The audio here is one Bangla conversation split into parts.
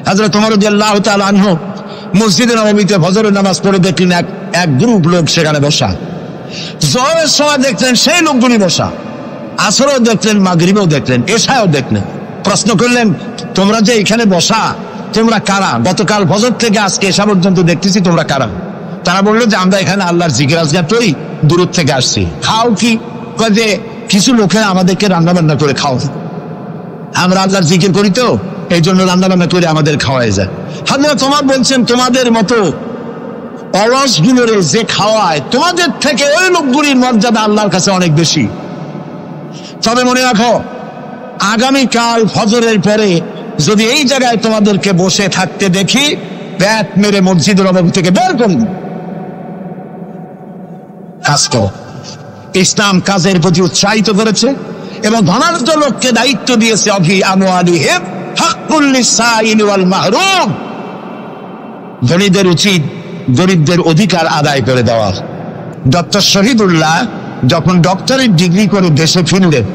হযরত ওমর রাদিয়াল্লাহু তাআলা আনহু মসজিদে নববীতে ফজরের নামাজ পড়ে দেখলেন এক গ্রুপ লোক সেখানে বসা। জোহরের সময় দেখলেন সেই লোকগুলি বসা, আসরেও দেখলেন, মাগরিবেও দেখলেন, এশায়ও দেখলেন। প্রশ্ন করলেন, তোমরা যে এখানে বসা, তোমরা কারা? গতকাল ফজর থেকে আজকে এশা পর্যন্ত দেখতেছি, তোমরা কারা? তারা বললো যে আমরা এখানে আল্লাহর জিকির আজগার করি, দূর থেকে আসছি। খাও কি? যে কিছু লোকেরা আমাদেরকে রান্না বান্না করে খাও, আমরা আল্লাহর জিকির করি তো এই জন্য রান্না বান্না করে আমাদের খাওয়াই যায়। হযরত ওমর বলছেন, তোমাদের মতো অলসগুলোরে যে খাওয়ায়, তোমাদের থেকে ওই লোকগুলির মর্যাদা আল্লাহর কাছে অনেক বেশি। তবে মনে রাখো, আগামীকাল ফজরের পরে যদি এই জায়গায় তোমাদেরকে বসে থাকতে দেখি, ব্যাট মেরে মসজিদের নববী থেকে বের করুন। কাজ করো। ইসলাম কাজের প্রতি উৎসাহিত করেছে এবং ধনাঢ্য লোককে দায়িত্ব দিয়েছে, অফি আমওয়ালিহিম হাক্কুল লিসাইল ওয়াল মাহরুম, ধনীদের উচিত গরিবদের অধিকার আদায় করে দেওয়া। ডক্টর শহীদুল্লাহ যখন ডক্টরের ডিগ্রি করে দেশে ফিরলেন,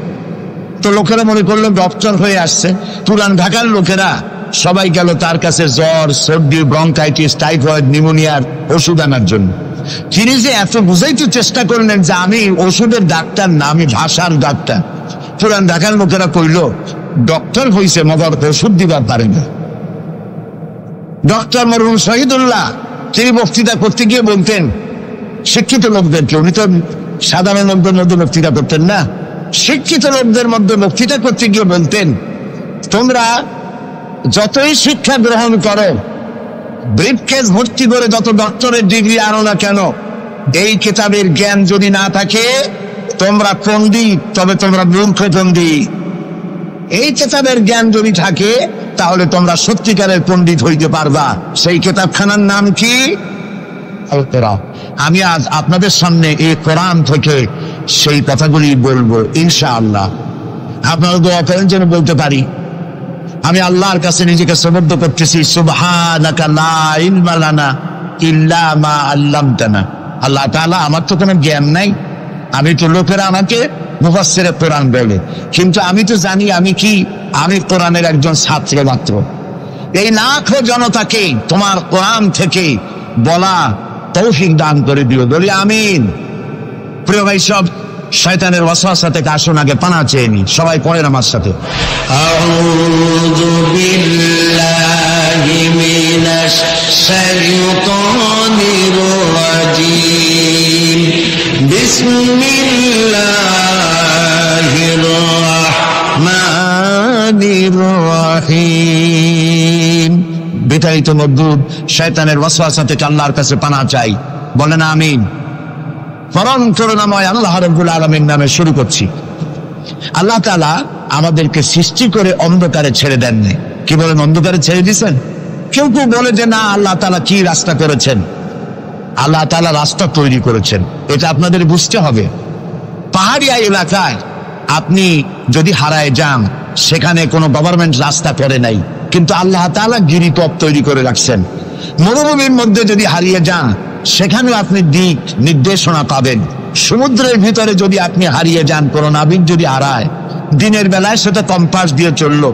তো লোকেরা মনে করলো ডক্টর হয়ে আসছে। পুরান ঢাকার লোকেরা সবাই গেল তার কাছে জ্বর, সর্দি, ব্রঙ্কাইটিস, টাইফয়েড, নিউমোনিয়ার ওষুধ আনার জন্য। তিনি যে এত বুঝাইতে চেষ্টা করলেন যে আমি ওষুধের ডাক্তার না, আমি ভাষার ডাক্তার। পুরান ঢাকার লোকেরা কইল, ডক্টর হইছে মগর ওষুধ দিবার পারে না। ডক্টর মরহুম শহীদুল্লাহ তিনি বক্তৃতা করতে গিয়ে বলতেন শিক্ষিত লোকদেরকে, উনি তো সাধারণ লোকদের মধ্যে বক্তৃতা করতেন না, শিক্ষিত লোকদের মধ্যে বক্তৃতা করতে গিয়ে বলতেন, তোমরা যতই শিক্ষা গ্রহণ করো, ব্রিফকেস ভর্তি করে যত ডক্টরের ডিগ্রি আনো না কেন, এই কিতাবের জ্ঞান যদি না থাকে তোমরা পণ্ডিত, তবে তোমরা মূর্খ পণ্ডিত। এই কিতাবের জ্ঞান যদি থাকে তাহলে তোমরা সত্যিকারের পণ্ডিত হইতে পারবা। সেই কিতাবখানার নাম কি? আল কোরআন। আমি আজ আপনাদের সামনে এই কোরআন থেকে সেই কথাগুলি বলবো ইনশাআল্লাহ। আপনারা দোয়া করেন যেন বলতে পারি। আমি আল্লাহর কাছে নিজেকে সমর্থ করতেছি, সুবহানাকা লা ইলমা লানা ইল্লা মা আল্লামতানা। আল্লাহ তাআলা, আমার তো কোনো জ্ঞান নাই, আমি তো লোকেরা আমাকে মুফাসসিরে কোরআন বলে, কিন্তু আমি তো জানি আমি কি, আমি কোরআনের একজন ছাত্র মাত্র। এই লাখো জনতাকে তোমার কোরআন থেকে বলা তৌফিক দান করে দিও, বলি আমিন। প্রিয় ভাই সব, শয়তানের ওয়াসওয়াসা থেকে আসুন আগে পানা চেয়ে নি। সবাই পড়েন আমার সাথে, আউযু বিল্লাহি মিনাশ শাইতানির রাজীম, বিসমিল্লাহির রাহমানির রহিম। বিতাড়িত মজদুদ শয়তানের ওয়াসওয়াসা থেকে আল্লাহর কাছে পানা চাই, বলেন আমিন। পরম করুণাময় আল্লাহ রাব্বুল আলামিন নামে শুরু করছি। আল্লাহ তাআলা আমাদেরকে সৃষ্টি করে অন্ধকারে ছেড়ে দেননি। কি বলেন, অন্ধকারে ছেড়ে দিয়েছেন? কেউ কেউ বলে যে না, আল্লাহ তাআলা কি রাস্তা করেছেন? আল্লাহ তাআলা রাস্তা তৈরি করেছেন, এটা আপনাদের বুঝতে হবে। পাহাড়িয়া এলাকায় আপনি যদি হারায় যান, সেখানে কোনো গভর্নমেন্ট রাস্তা করে নাই, কিন্তু আল্লাহ তাআলা গিরিপথ তৈরি করে রাখছেন। মরুভূমির মধ্যে যদি হারিয়ে যান, সেখানেও আপনি দিক নির্দেশনা পাবেন। সমুদ্রের ভিতরে যদি আপনি হারিয়ে যান, কোন নাবিক যদি হারায়, দিনের বেলায় সেটা কম্পাস দিয়ে চললো,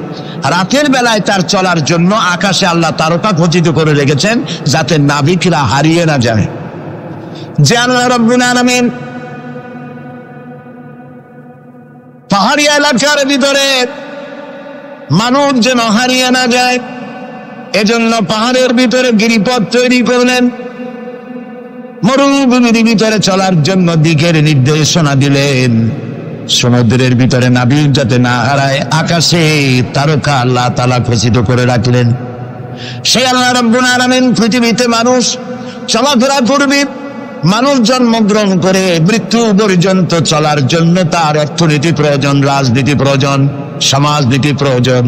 রাতের বেলায় তার চলার জন্য আকাশে আল্লাহ তারকা খচিত করে রেখেছেন, যাতে নাবিকরা হারিয়ে না যায়। যে আল্লাহ রাব্বুল আলামিন পাহাড়ি এলাকার ভিতরে মানুষ যেন হারিয়ে না যায়, এজন্য পাহাড়ের ভিতরে গিরিপথ তৈরি করলেন। মরুভূমির ভিতরে চলার জন্য দিকের নির্দেশনা দিলেন। সমুদ্রের ভিতরে নাবিক যাতে না হারায়, আকাশে তারকা আল্লাহ তাআলা খচিত করে রাখলেন। সেই আল্লাহ রাব্বুল আলামিন পৃথিবীতে মানুষ চলাফেরা করবে, মানুষ জন্মগ্রহণ করে মৃত্যু পর্যন্ত চলার জন্য তার অর্থনীতি প্রয়োজন, রাজনীতি প্রয়োজন, সমাজনীতি প্রয়োজন,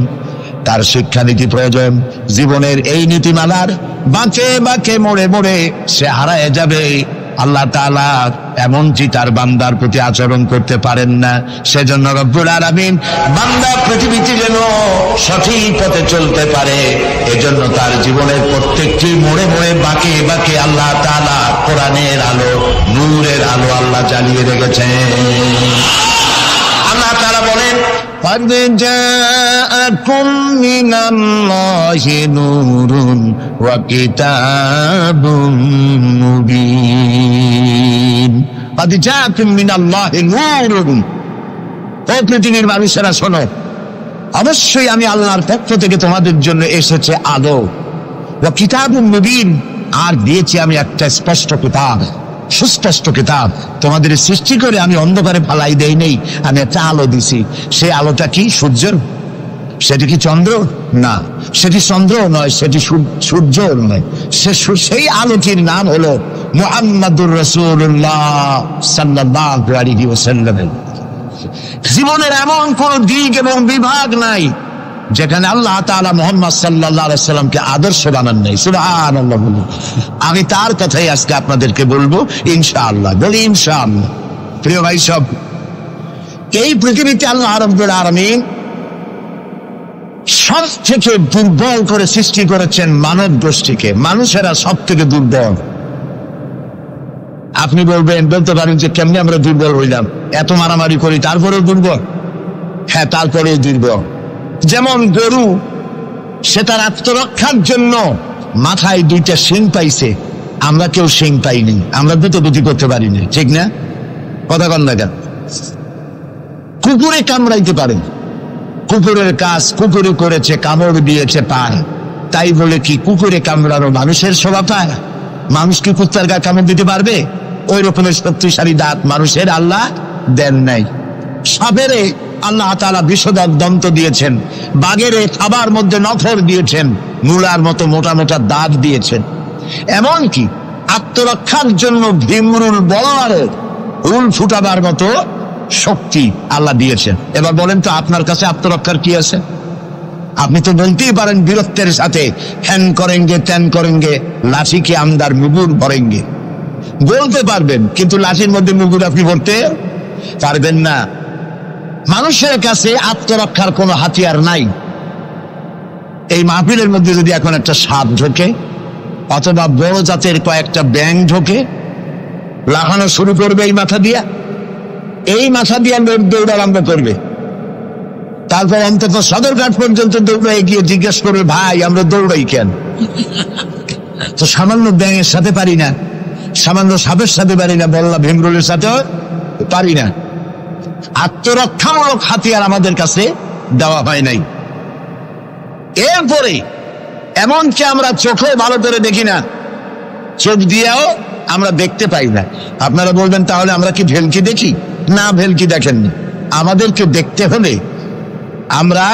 তার শিক্ষানীতি প্রয়োজন। জীবনের এই নীতিমালার বাঁকে বাঁকে মোড়ে মোড়ে সে হারায় যাবে। আল্লাহ তাআলা এমনকি তার বান্দার প্রতি আচরণ করতে পারেন না। সেজন্য রব্বুল আলামিন বান্দা পৃথিবীতে যেন সঠিক পথে চলতে পারে, এজন্য তার জীবনের প্রত্যেকটি মোড়ে মোড়ে বাঁকে বাঁকে আল্লাহ তাআলা কোরআনের আলো, নূরের আলো আল্লাহ জ্বালিয়ে রেখেছেন। আল্লাহ তাআলা বলেন, قد جاءكم من الله نور وكتاب مبين قد جاءكم من الله نور ও পৃথিবীর মানুষেরা শোনো, অবশ্যই আমি আল্লাহর পক্ষ থেকে তোমাদের জন্য এসেছে আলো, ওয়া কিতাবুম মুবিন, আর দিয়েছি আমি একটা স্পষ্ট কিতাব, সুস্পষ্ট কিতাব। তোমাদের সৃষ্টি করে আমি অন্ধকারে ফালাই দেই নেই, আমি একটা আলো দিছি। সেই আলোটা কি? সূর্য? সেটি কি চন্দ্র? না, সেটি চন্দ্র নয়, সেটি সূর্য নয়। সেই আলোটির নাম হলো মুহাম্মাদুর রাসূলুল্লাহ সাল্লাল্লাহু আলাইহি ওয়াসাল্লাম। জীবনের এমন কোন দিক এবং বিভাগ নাই যেখানে আল্লাহ তাআলা মুহাম্মদ সাল্লাল্লাহু আলাইহি সাল্লামকে আদর্শ বানান নাই। সুবহানাল্লাহ। আমি তার কথাই আজকে আপনাদেরকে বলবো ইনশাআল্লাহ। বলি ইনশাআল্লাহ। প্রিয় ভাই সব, এই পৃথিবীতে আল্লাহ রাব্বুল আলামিন সব থেকে দুর্বল করে সৃষ্টি করেছেন মানব গোষ্ঠীকে। মানুষেরা সব থেকে দুর্বল। আপনি বলতে পারেন যে কেমনি আমরা দুর্বল হইলাম, এত মারামারি করি তারপরেও দুর্বল? হ্যাঁ, তারপরেও দুর্বল। যেমন গরু, সে তার আত্মরক্ষার জন্য মাথায় দুইটা শিং পাইছে, আমরা কেউ শিং পাইনি, আমরা দুটি করতে পারিনি, ঠিক না? কথা কন না কেন? কুকুরে কামড়াইতে পারে, কুকুরের কাজ কুকুরে করেছে, কামড় দিয়েছে পায়, তাই বলে কি কুকুরে কামড়ানো মানুষের শোভা পায়? মানুষ কি কুত্তার গা কামড় দিতে পারবে? ওই রকমের শক্তিশালী দাঁত মানুষের আল্লাহ দেন নাই। সাপেরে আল্লাহ তাআলা বিষধর দন্ত দিয়েছেন, বাঘেরে খাবার মধ্যে নখর দিয়েছেন, মূলার মতো মোটা মোটা দাঁত দিয়েছেন। এমনকি আত্মরক্ষার জন্য ভীমরুল বলারের রুল ফুটাবার মতো শক্তি আল্লাহ দিয়েছেন। এবার বলেন তো, আপনার কাছে আত্মরক্ষার কি আছে? আপনি তো বলতেই পারেন বীরত্বের সাথে, হ্যান করেঙ্গে ত্যান করেঙ্গে, লাঠি কে আমদার মুগুর ভরেঙ্গে, বলতে পারবেন, কিন্তু লাঠির মধ্যে মুগুর আপনি ভরতে পারবেন না। মানুষের কাছে আত্মরক্ষার কোনো হাতিয়ার নাই। এই মাহফিলের মধ্যে যদি এখন একটা সাপ ঢোকে, অথবা বড় জাতের কয়েকটা ব্যাঙ ঢোকে, লাফানো শুরু করবে এই মাথা দিয়া, এই মাথা দিয়া লোক দৌড় আরম্ভ করবে। তারপর অন্তত সদরঘাট পর্যন্ত দৌড়াই গিয়ে জিজ্ঞেস করবে, ভাই আমরা দৌড়াই কেন? তো সামান্য ব্যাঙের সাথে পারি না, সামান্য সাপের সাথে পারি না, বললা ভীমরুলের সাথেও পারি না। আত্মরক্ষামূলক হাতিয়ার আমাদের কাছে দেওয়া হয় নাই। এরপরে এমনকি আমরা চোখে ভালো করে দেখি না, চোখ দিয়েও আমরা দেখতে পাই না। আপনারা বলবেন তাহলে আমরা কি ভেলকি দেখি? না, ভেলকি দেখেননি। আমাদেরকে দেখতে হলে আমরা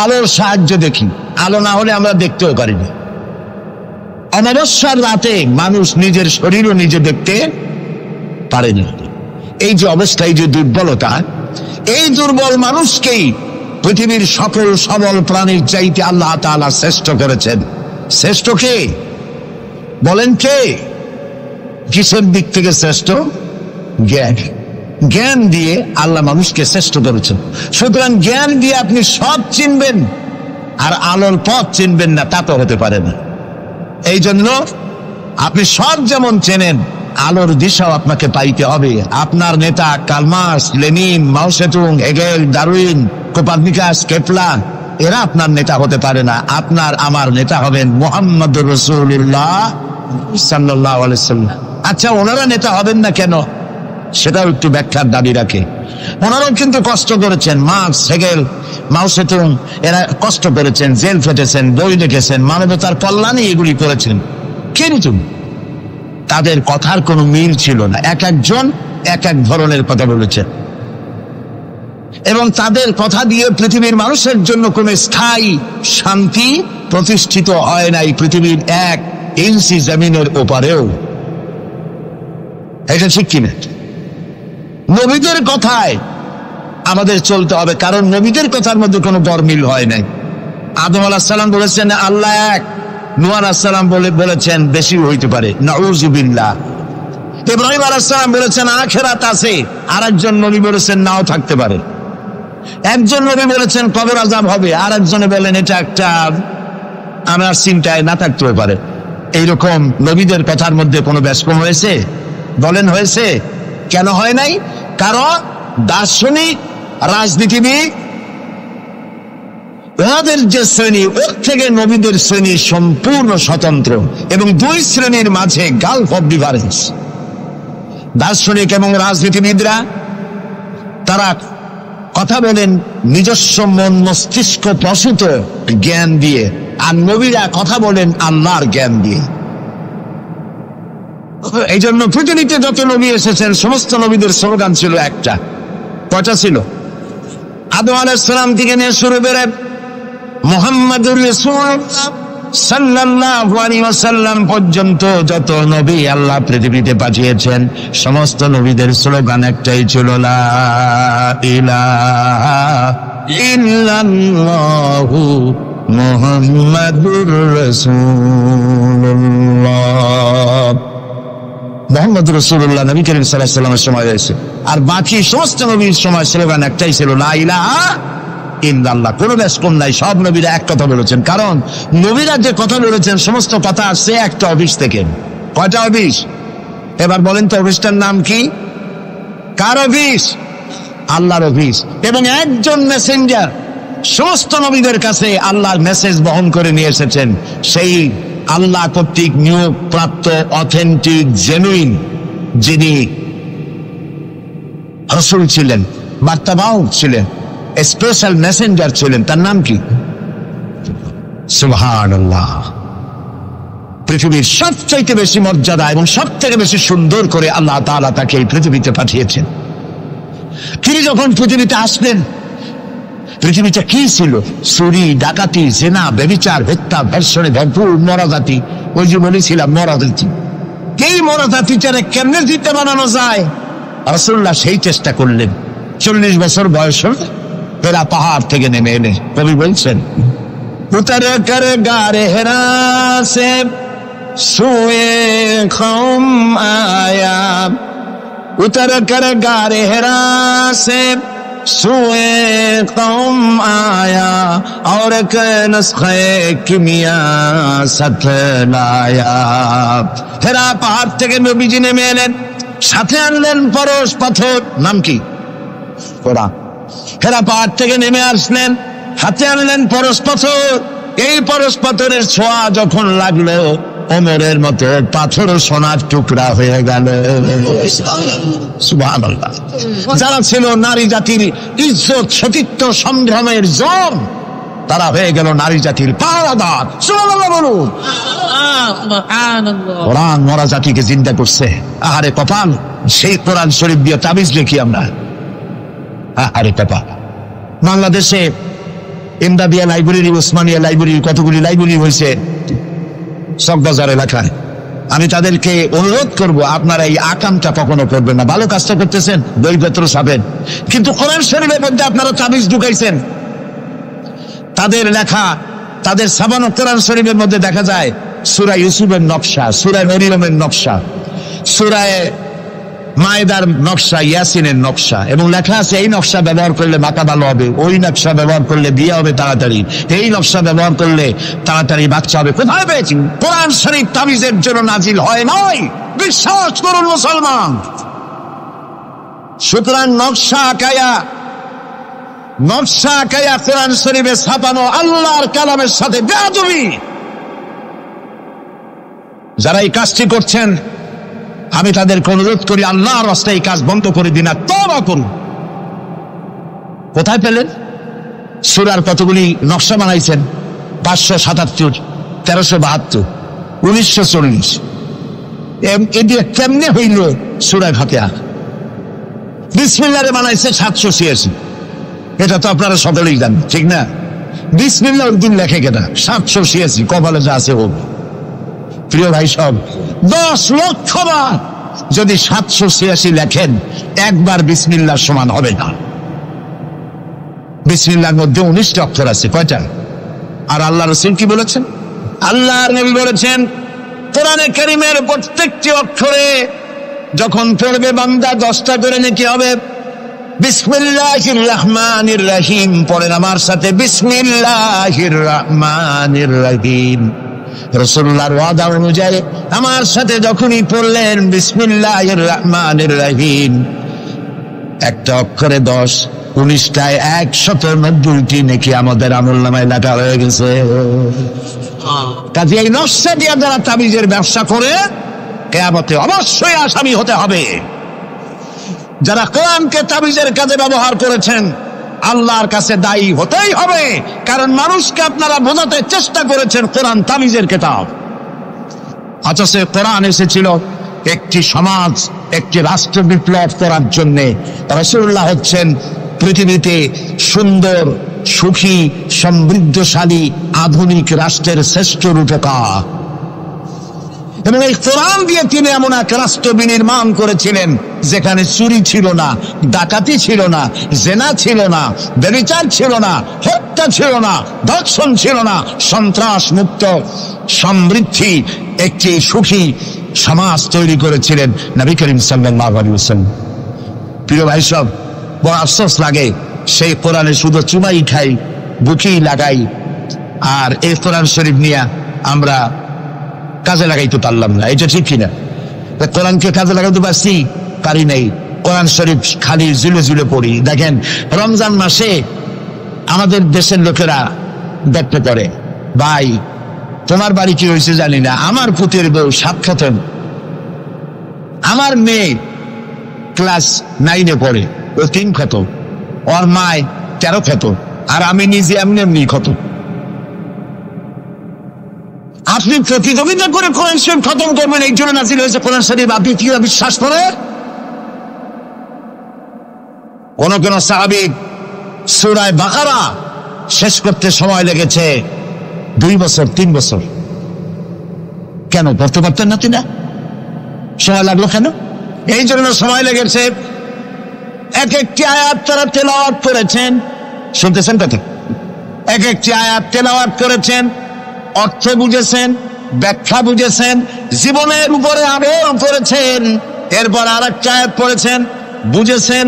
আলোর সাহায্য দেখি, আলো না হলে আমরা দেখতেও পারি না। অমাবস্যার রাতে মানুষ নিজের শরীরও নিজে দেখতে পারে না। এই যে অবস্থা, এই যে দুর্বলতা, এই দুর্বল মানুষকেই পৃথিবীর সকল সবল প্রাণীর চাইতে আল্লাহ তাআলা শ্রেষ্ঠ করেছেন। শ্রেষ্ঠ কে? বলেন কে? কিসের দিক থেকে শ্রেষ্ঠ? জ্ঞান। জ্ঞান দিয়ে আল্লাহ মানুষকে শ্রেষ্ঠ করেছেন। সুতরাং জ্ঞান দিয়ে আপনি সব চিনবেন, আর আলোর পথ চিনবেন না, তা তো হতে পারে না। এই জন্য আপনি সব যেমন চেনেন, আলোর দিশাও আপনাকে পাইতে হবে। আপনার নেতা Karl Marx, Lenin, Mao Zedong, Hegel, Darwin, Copernicus, Kepler, এরা আপনার নেতা হতে পারে না। আপনার আমার নেতা হবেন মুহাম্মদুর রাসূলুল্লাহ সাল্লাল্লাহু আলাইহি ওয়াসাল্লাম। আচ্ছা, ওনারা নেতা হবেন না কেন? সেটাও একটু ব্যাখ্যার দাবি রাখে। ওনারাও কিন্তু কষ্ট করেছেন। মার্কস, হেগেল, মাও সেতুং, এরা কষ্ট করেছেন, জেল খেটেছেন, বই লিখেছেন, মানবতার কল্যাণে এগুলি করেছেন। কিন্তু তাদের কথার কোনো মিল ছিল না। এক একজন এক এক ধরনের কথা বলেছেন, এবং তাদের কথা দিয়ে পৃথিবীর মানুষের জন্য কোনো স্থায়ী শান্তি প্রতিষ্ঠিত হয় নাই পৃথিবীর এক ইঞ্চি জমিনের ওপারেও। এটা ঠিক কিনা? নবীদের কথায় আমাদের চলতে হবে, কারণ নবীদের কথার মধ্যে কোনো গরমিল হয় নাই। আদম আলাইহিস সালাম বলেছেন আল্লাহ এক, নূহ আলাইহিস সালাম বলেছেন বেশি হইতে পারে, নাউযুবিল্লাহ। ইব্রাহিম আলাইহিস সালাম বলেছেন আখিরাত আছে, আর একজন নবী বলেছেন নাও থাকতে পারে। একজন নবী বলেছেন কবর আযাব হবে, আর একজনে বলেন এটা একটা আমার চিন্তায় না থাকতেও পারে। এইরকম নবীদের কথার মধ্যে কোনো ব্যস্কম হয়েছে? বলেন হয়েছে? কেন হয় নাই? কারণ দার্শনিক রাজনীতিবিদ ওদের যে শ্রেণী, ওর থেকে নবীদের শ্রেণী সম্পূর্ণ স্বতন্ত্র, এবং দুই শ্রেণীর মাঝে গালফ অফ ডিফারেন্স। দার্শনিক এবং রাজনীতিবিদরা তারা কথা বলেন নিজস্ব মন মস্তিষ্ক প্রসূত জ্ঞান দিয়ে, আর নবীরা কথা বলেন আল্লাহর জ্ঞান দিয়ে। এই জন্য পৃথিবীতে যত নবী এসেছেন সমস্ত নবীদের স্লোগান ছিল একটা। কয়টা ছিল? আদম আলাইহিস সালাম থেকে নিয়ে শুরু করে মুহাম্মাদুর রাসূলুল্লাহ সাল্লাল্লাহু আলাইহি ওয়াসাল্লাম পর্যন্ত যত নবী আল্লাহ পৃথিবীতে পাঠিয়েছেন সমস্ত নবীদের স্লোগান একটাই ছিল, লা ইলাহা ইল্লাল্লাহু মুহাম্মাদুর রাসূলুল্লাহ। মুহাম্মদ রাসূলুল্লাহ নবী করিম সাল্লাল্লাহু আলাইহি ওয়াসাল্লামের সময় হয়েছে, আর বাকি সমস্ত নবীর সময় স্লোগান একটাই ছিল, লা ইলাহা ইল্লাল্লাহ। কোনো বেশ কম নাই, সব নবীরা এক কথা বলেছেন। কারণ নবীরা যে কথা বলেছেন সমস্ত কথা আসছে একটা অফিস থেকে। কয়টা অফিস? এবার বলেন তো অফিসটার নাম কি? কার অফিস? আল্লাহর অফিস। এবং একজন মেসেঞ্জার সমস্ত নবীদের কাছে আল্লাহর মেসেজ বহন করে নিয়ে এসেছেন, সেই আল্লাহ কর্তৃক নিয়োগ প্রাপ্ত অথেন্টিক জেনুইন যিনি রাসূল ছিলেন, বার্তাবাহক ছিলেন, স্পেশাল মেসেঞ্জার ছিলেন, তার নাম কি? সুবহানাল্লাহ। পৃথিবীর সবচাইতে বেশি মর্যাদা এবং সব থেকে বেশি সুন্দর করে আল্লাহ তাআলা তাকে এই পৃথিবীতে পাঠিয়েছেন। তিনি যখন পৃথিবীতে আসলেন, পৃথিবীটা কি ছিল? চুরি, ডাকাতি, জেনা, ব্যভিচার, হত্যা, ধর্ষণে ভরপুর মরাজাতি। ওই যে বলেছিলাম মরাজাতি, এই মরাজাতিটারে কেমনে জিতে বানানো যায়, রাসূলুল্লাহ সেই চেষ্টা করলেন। 40 বছর বয়স ফেরা পাহাড় থেকে নেমে এলে কবি বলছেন, উতর কর গারে হেরা সে সুয়ে কওম আয়া, উতর কর গারে হেরা সে সুয়ে কওম আয়া, और एक नुस्खे किमिया साथ लाया। হেরা পাহাড় থেকে নবীজি নেমে এলেন, সাথে আনলেন পরশ পাথর, নাম কি? কোরআন। হেরা পাহাড় থেকে নেমে আসলেন, হাতে আনলেন পরশ পাথর। এই পরশ পাথরের ছোঁয়া যখন লাগলো ওমরের মতো পাথর সোনার টুকরা হয়ে গেল। সুবহানাল্লাহ। যারা ছিল নারী জাতির ইজ্জত, সতীত্ব, সংগ্রামের জম, তারা হয়ে গেল নারী জাতির পাহারাদার। সুবহানাল্লাহ বলুন। কোরআন মরা জাতিকে জিন্দা করছে। আহারে কপাল, সেই কোরআন শরীফ দিয়ে তাবিজ লিখি আমরা। আরে কপাল। বাংলাদেশে ইমদাদিয়া লাইব্রেরি, ওসমানিয়া লাইব্রেরি, কতগুলি লাইব্রেরি হয়েছে চকবাজার এলাকায়। আমি তাদেরকে অনুরোধ করব, আপনারা এই আকামটা কখনো করবেন না। ভালো কাজটা করতেছেন, দৈবত্র সাবেন, কিন্তু কোরআন শরীফের মধ্যে আপনারা তাবিজ ঢুকাইছেন। তাদের লেখা, তাদের সাবানো কোরআন শরীফের মধ্যে দেখা যায় সূরা ইউসুফের নকশা, সূরা মরিয়মের নকশা, সূরা মায়েদার নকশা, ইয়াসিনের নকশা, এবং লেখা আছে এই নকশা ব্যবহার করলে মাথা ভালো হবে, ওই নকশা ব্যবহার করলে বিয়ে হবে তাড়াতাড়ি, এই নকশা ব্যবহার করলে তাড়াতাড়ি বাচ্চা হবে। কোথায় পেয়েছি? কোরআন শরীফ তাবিজের জন্য নাজিল হয় নয়, বিশ্বাস করুন মুসলমান। সুতরাং নকশা আঁকায়া কোরআন শরীফে ছাপানো আল্লাহর কালামের সাথে বেয়াদবি। যারা এই কাজটি করছেন আমি তাদেরকে অনুরোধ করি, আল্লাহর রাস্তায় এই কাজ বন্ধ করে দিন, আর তওবা করুন। কোথায় পেলেন? সূরার কতগুলি নকশা বানাইছেন, 577, 1372, 1940। এদিকে কেমনে হইল সূরা ফাতিহা? বিসমিল্লাহরে বানাইছে 786। এটা তো আপনারা সকলেই জানেন, ঠিক না? বিসমিল্লাহ উদ্দিন লেখে কেনা 786, কপালে যা আছে হোক। প্রিয় ভাই সব, 10 লক্ষ বার যদি 786 লেখেন, একবার বিসমিল্লাহর সমান হবে না। বিসমিল্লাহর মধ্যে 19টা অক্ষর আছে। কয়টা? আর আল্লাহ রাসূল কি বলেছেন? আল্লাহর নবী বলেছেন, কোরআনে কারীমের প্রত্যেকটি অক্ষরে যখন পড়বে বান্দা 10টা করে নেকি হবে। বিসমিল্লাহির রহমানির রহিম পড়েন আমার সাথে, বিসমিল্লাহির রহমানির রহিম। রাসূলুল্লাহর ওয়াদা অনুযায়ী আমার সাথে যখনই পড়লেন বিসমিল্লাহির রহমানির রহিম, একটা অক্ষরে 10, 19টায় 190টি নেকি আমাদের আমলনামায় লেখা হয়ে গেছে। কাজে এই নকশা দিয়ে যারা তাবিজের ব্যবসা করে কিয়ামতে অবশ্যই আসামি হতে হবে। যারা কোরআনকে তাবিজের কাজে ব্যবহার করেছেন আল্লাহর কাছে দায়ী হতেই হবে, কারণ মানুষকে আপনারা বোঝাতে চেষ্টা করেছেন কোরআন তাবিজের কিতাব। অথচ কোরআন এসেছিল একটি সমাজ, একটি রাষ্ট্র বিপ্লব করার জন্য। রাসূলুল্লাহ হচ্ছেন পৃথিবীতে সুন্দর, সুখী, সমৃদ্ধশালী আধুনিক রাষ্ট্রের শ্রেষ্ঠ রূপকার, এবং এই কোরআন দিয়ে তিনি এমন এক রাষ্ট্র বিনির্মাণ করেছিলেন যেখানে চুরি ছিল না, ডাকাতি ছিল না, জেনা ছিল না, ব্যভিচার ছিল না, হত্যা ছিল না, ধর্ষণ ছিল না, সন্ত্রাস মুক্ত সমৃদ্ধি একটি সুখী সমাজ তৈরি করেছিলেন নবী করিম সাল্লাল্লাহু আলাইহি ওয়াসাল্লাম। প্রিয় ভাই সব, বড় আফসোস লাগে সেই কোরআনে শুধু চুমাই খাই, বুকেই লাগাই, আর এই কোরআন শরীফ নিয়ে আমরা কাজে লাগাইতে পারলাম না। এটা ঠিক কিনা? কোরআনকে কাজে লাগাইতে পারছি? পারি নাই। কোরআন শরীফ খালি ঝুলে ঝুলে পড়ি। দেখেন, রমজান মাসে আমাদের দেশের লোকেরা দেখতে পারে, ভাই তোমার বাড়ি কি হয়েছে জানি না, আমার পুতের বউ 7 খতম, আমার মেয়ে ক্লাস 9-এ পড়ে, ও 3 খতম, ওর মায় 13 খতম, আর আমি নিজে এমনি এমনি খতম। আপনি প্রতিযোগিতা করে কোরআন শরীফ খতম করবেন, এই জন্য নাযিল হয়েছে কোরআন শরীফ। আপনি কি বিশ্বাস করেন? কোন কোন সাহাবী সূরা বাকারা শেষ করতে সময় লেগেছে 2 বছর 3 বছর। কেন পড়তে পারতেন না? তিনি সময় লাগলো কেন? এই জন্য সময় লেগেছে, এক একটি আয়াত তারা তেলাওয়াত করেছেন। শুনতেছেন কথা? এক একটি আয়াত তেলাওয়াত করেছেন, অর্থ বুঝেছেন, ব্যাখ্যা বুঝেছেন, জীবনের উপরে আমল করেছেন, এরপর আরেকটা আয়াত পড়েছেন, বুঝেছেন,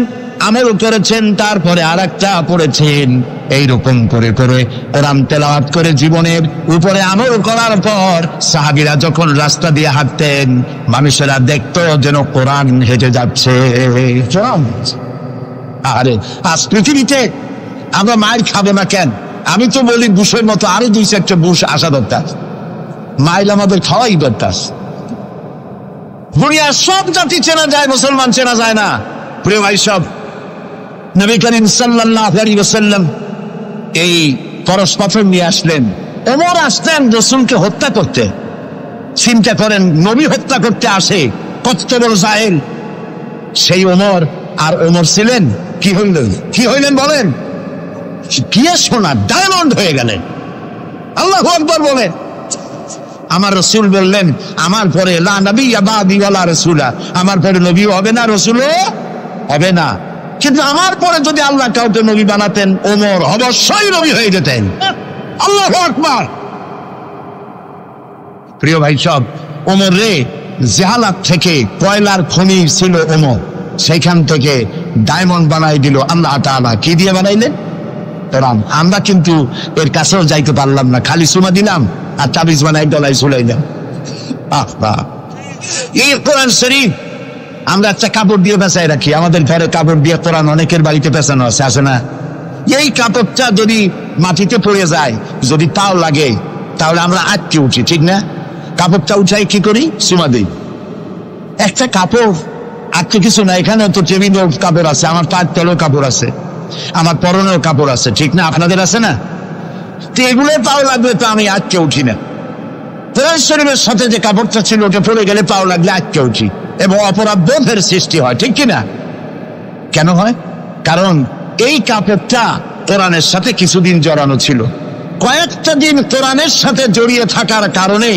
আমল করেছেন, তারপরে আরেকটা পড়েছেন। এইরকম করে করে কোরআন তেলাওয়াত করে জীবনের উপরে আমল করার পর সাহাবীরা যখন রাস্তা দিয়ে হাঁটতেন, মানুষেরা দেখতো যেন কোরআন হেঁটে যাচ্ছে। আরে আজ পৃথিবীতে আমরা মায়ের খাবো না কেন? আমি তো বলি বুশের মতো আরো 2-4টা বুশ আসা দরকার। মাইল আমাদের খাওয়াই দরকার। দুনিয়ার সব জাতি চেনা যায়, মুসলমান চেনা যায় না। প্রিয় ভাই সব, নবী করিম সাল্লাল্লাহু আলাইহি ওয়াসাল্লাম এই পরস্পর নিয়ে আসলেন। ওমর আসতেন রাসূলকে হত্যা করতে। চিন্তা করেন, নবী হত্যা করতে আসে, কত বড় জাহেল সেই ওমর। আর ওমর ছিলেন কি হইলেন বলেন? কি সোনা ডায়মন্ড হয়ে গেলেন। আল্লাহু আকবার বলেন। আমার রাসূল বললেন, আমার পরে লা নাবিয়্যা বাদি ওয়ালা রাসূলা, আমার পরে নবীও হবে না, রাসূলও হবে না। কিন্তু আমার পরে যদি আল্লাহ কাউকে নবী বানাতেন, ওমর অবশ্যই নবী হয়ে যেতেন। আল্লাহু আকবার। প্রিয় ভাই সব, ওমর রে জাহালাত থেকে কয়লার খনি ছিল ওমর, সেইখান থেকে ডায়মন্ড বানাই দিল আল্লাহ তাআলা। কি দিয়ে বানাইলেন? কোরআন। আমরা কিন্তু এর কাছেও যাইতে পারলাম না, খালি সুমা দিলাম আর তাবিজ বানাই গলায় ঝুলাইলাম। এই কোরআন শরীফ আমরা একটা কাপড় দিয়ে পেঁচাই রাখি। আমাদের ঘরে কাপড় দিয়ে কোরআন অনেকের বাড়িতে পেঁচানো আছে, আছে না? এই কাপড়টা যদি মাটিতে পড়ে যায়, যদি তাও লাগে, তাহলে আমরা আটকে উঠি, ঠিক না? কাপড়টা উঠাই কি করি? সুমা দিই। একটা কাপড় আটকে কিছু না। এখানে তো টেবিলেও কাপড় আছে, আমার পায়ের তলেও কাপড় আছে, আমার পরনেও কাপড় আছে, ঠিক না? আপনাদের আছে না? তো এগুলো পাও লাগলে তো আমি আটকে উঠি না। কোরআন শরীফের সাথে যে কাপড়টা ছিল ওটা পড়ে গেলে পাও লাগলে আটকে উঠি, এবং অপরাধ বোধের সৃষ্টি হয়, ঠিক কিনা? কেন হয়? কারণ এই কাপড়টা কোরআনের সাথে কিছুদিন জড়ানো ছিল। কয়েকটা দিন কোরআনের সাথে জড়িয়ে থাকার কারণে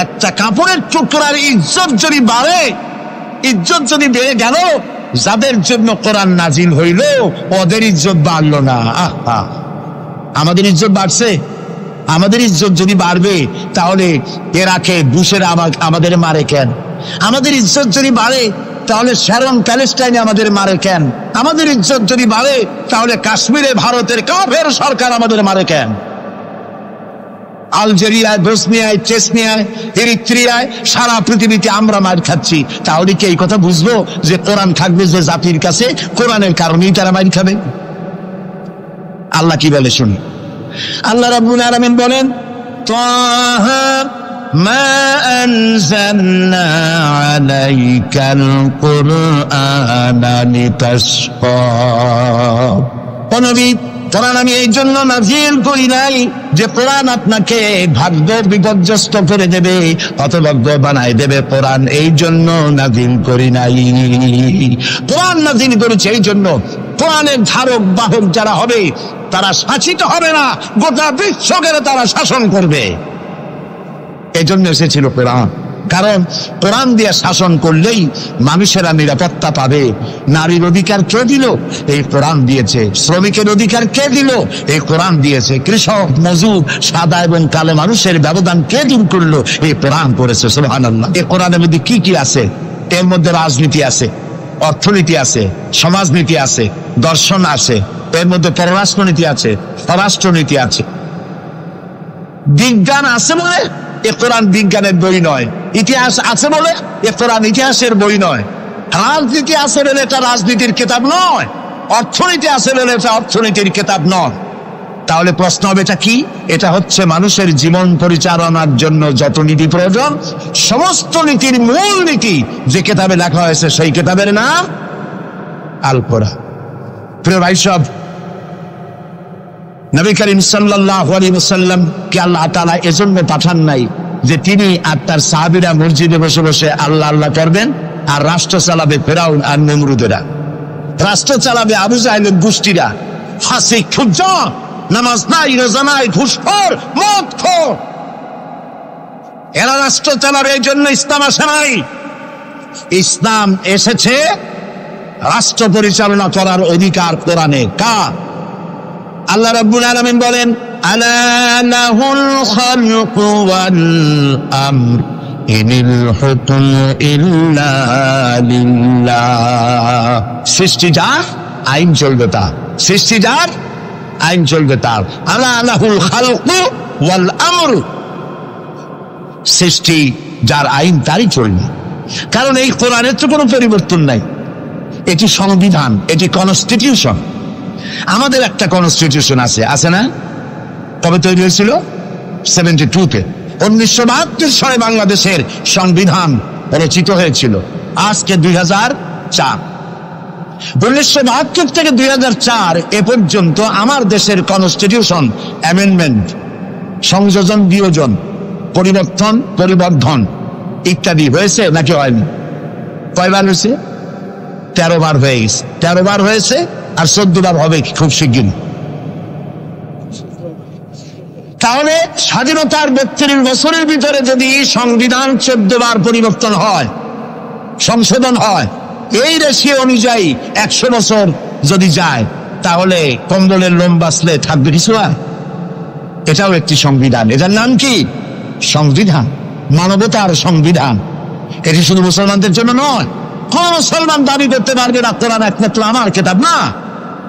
একটা কাপড়ের টুকরার ইজ্জত যদি বাড়ে, ইজ্জত যদি বেড়ে গেল, যাদের জন্য কোরআন নাজিল হইল ওদের ইজ্জত বাড়লো না। আমাদের ইজ্জত বাড়ছে। আমাদের ইজ্জত যদি বাড়বে, তাহলে ইরাকে বুশেরা আমাদের মারে কেন? আমাদের ইজ্জত যদি বাড়ে, তাহলে শ্যারন প্যালেস্টাইনে আমাদের মারে কেন? আমাদের ইজ্জত যদি বাড়ে, তাহলে কাশ্মীরে ভারতের কাফের সরকার আমাদের মারে কেন? আলজেরিয়ায়, বসনিয়ায়, চেচনিয়ায়, এরিত্রিয়ায়, সারা পৃথিবীতে আমরা মার খাচ্ছি। তাহলে কি এই কথা বুঝবো যে কোরআন থাকবে যে জাতির কাছে, কোরআনের কারণেই তারা মার খাবে? আল্লাহ কি বলে শুনি। আল্লাহ রাব্বুল আলামিন বলেন, তাহা মা আনজালনা আলাইকাল কুরআনা লিতাশকা। ও নবী, কোরআন আমি এই জন্য নাযিল করি নাই যে কোরআন আপনাকে ভাগ্য বিপর্যস্ত করে দেবে, হতভাগ্য বানায় দেবে। কোরআন এই জন্য নাযিল করি নাই। কোরআন নাযিল করেছে এই জন্য, কোরআনের ধারক বাহক যারা হবে তারা শাসিত হবে না, গোটা বিশ্বকে তারা শাসন করবে। এই জন্য এসেছিল কোরআন। কারণ কোরআন দিয়ে শাসন করলেই মানুষেরা নিরাপত্তা পাবে। নারীর অধিকার কে দিল? এই কোরআন দিয়েছে। শ্রমিকের অধিকার কে দিল? এই কোরআন দিয়েছে। কৃষক, মজুর, সাদা এবং কালো মানুষের ব্যবধান কে দূর করলো? এই কোরআন করেছে। সুবহানাল্লাহ। এই কোরআনের মধ্যে কি কি আছে? এর মধ্যে রাজনীতি আছে, অর্থনীতি আছে, সমাজনীতি আছে, দর্শন আছে, এর মধ্যে পররাষ্ট্রনীতি আছে, স্বরাষ্ট্রনীতি আছে। বিজ্ঞান আছে বলে এ কোরআন বিজ্ঞানের বই নয়। ইতিহাস আছে বলে এ কোরআন ইতিহাসের বই নয়। রাজনীতি আছে বলে এটা রাজনীতির কিতাব নয়। অর্থনীতি আছে বলে এটা অর্থনীতির কিতাব নয়। তাহলে প্রশ্ন হবে এটা কি? এটা হচ্ছে মানুষের জীবন পরিচালনার জন্য যত নীতি প্রয়োজন, সমস্ত নীতির মূল নীতি যে কিতাবে লেখা হয়েছে সেই কিতাবের নাম আল কোরআন। প্রিয় ভাই সব, নবী করিম সাল্লাল্লাহু আলাইহি ওয়াসাল্লাম কে আল্লাহ তাআলা এজন্য পাঠান নাই যে তিনি আর তার সাহাবীরা মসজিদে বসে বসে আল্লাহ আল্লাহ করবেন আর রাষ্ট্র চালাবে ফেরাউন আর নমরুদেরা, রাষ্ট্র চালাবে আবু জাহেলের গোষ্ঠীরা, ফাসিক, ফুজ্জার, নামাজ নাই, রোজা নাই, ঘুষখোর, মদখোর, এরা রাষ্ট্র চালাবে। এই জন্য ইসলাম আসে নাই। ইসলাম এসেছে রাষ্ট্র পরিচালনা করার অধিকার কোরআনে কার? আল্লাহ রাব্বুল আলামিন বলেন, আলা লাহুল খালকু ওয়াল আমর ইনিল হুকমু ইল্লা লিল্লাহ। সৃষ্টি যার, আইন চলবে তার। সৃষ্টি যার, আইন চলবে তার। আলা লাহুল খালকু ওয়াল আমর, সৃষ্টি যার, আইন তারই চলবে। কারণ এই কোরআনের তো কোনো পরিবর্তন নাই। এটি সংবিধান, এটি কনস্টিটিউশন। আমাদের একটা কনস্টিটিউশন আছে, আছে না? কবে তৈরি হয়েছিল? 72-তে। 1972 সালে বাংলাদেশের সংবিধান রচিত হয়েছিল। আজকে 2004। 1972 থেকে 2004 এ পর্যন্ত আমার দেশের কনস্টিটিউশন অ্যামেন্ডমেন্ট, সংযোজন, বিয়োজন, পরিবর্তন, পরিবর্ধন ইত্যাদি হয়েছে নাকি হয়নি? কয়বার হয়েছে? 13 বার হয়ে গেছে। 13 বার হয়েছে আর 14 বার হবে খুব শিগগিরই। তাহলে স্বাধীনতার 32 বছরের ভিতরে যদি সংবিধান 14 বার পরিবর্তন হয়, সংশোধন হয়, এই রেশিও অনুযায়ী 100 বছর যদি যায়, তাহলে কম্বলের লোম বাঁচলে থাকবে কিছু আর? এটাও একটি সংবিধান। এটার নাম কি? সংবিধান, মানবতার সংবিধান। এটি শুধু মুসলমানদের জন্য নয়। কোন মুসলমান দাবি করতে পারবে না কোরআন একমাত্র আমার কিতাব না।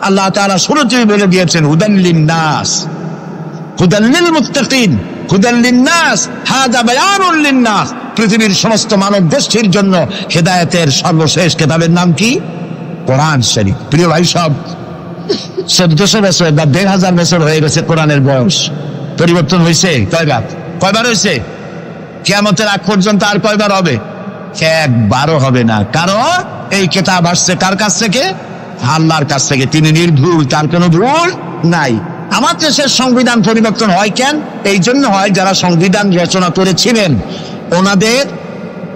আল্লাহ তাআলা শুরুতেই বলে দিয়েছেন, হুদাল লিন-নাস, হুদাল লিল-মুত্তাকিন, হুদাল লিন-নাস, হাযা বায়ানুল লিন-নাস। পৃথিবীর সমস্ত মানব গোষ্ঠীর জন্য হেদায়েতের সর্বশেষ কিতাবের নাম কি? কোরআন শরীফ। প্রিয় ভাই সব, 1400 বছর বা 1500 বছর হয়ে গেছে কোরআনের বয়স। পরিবর্তন হয়েছে কয়বার? কয়বার হয়েছে? কিয়ামতের আগ পর্যন্ত আর কয়বার হবে? একবারও হবে না। কারণ এই কিতাব আসছে কার কাছ থেকে? আল্লাহর কাছ থেকে। তিনি নির্ভুল, তার কোনো ভুল নাই। আমার দেশের সংবিধান পরিবর্তন হয় কেন? এই জন্য হয়, যারা সংবিধান রচনা করেছিলেন ওনাদের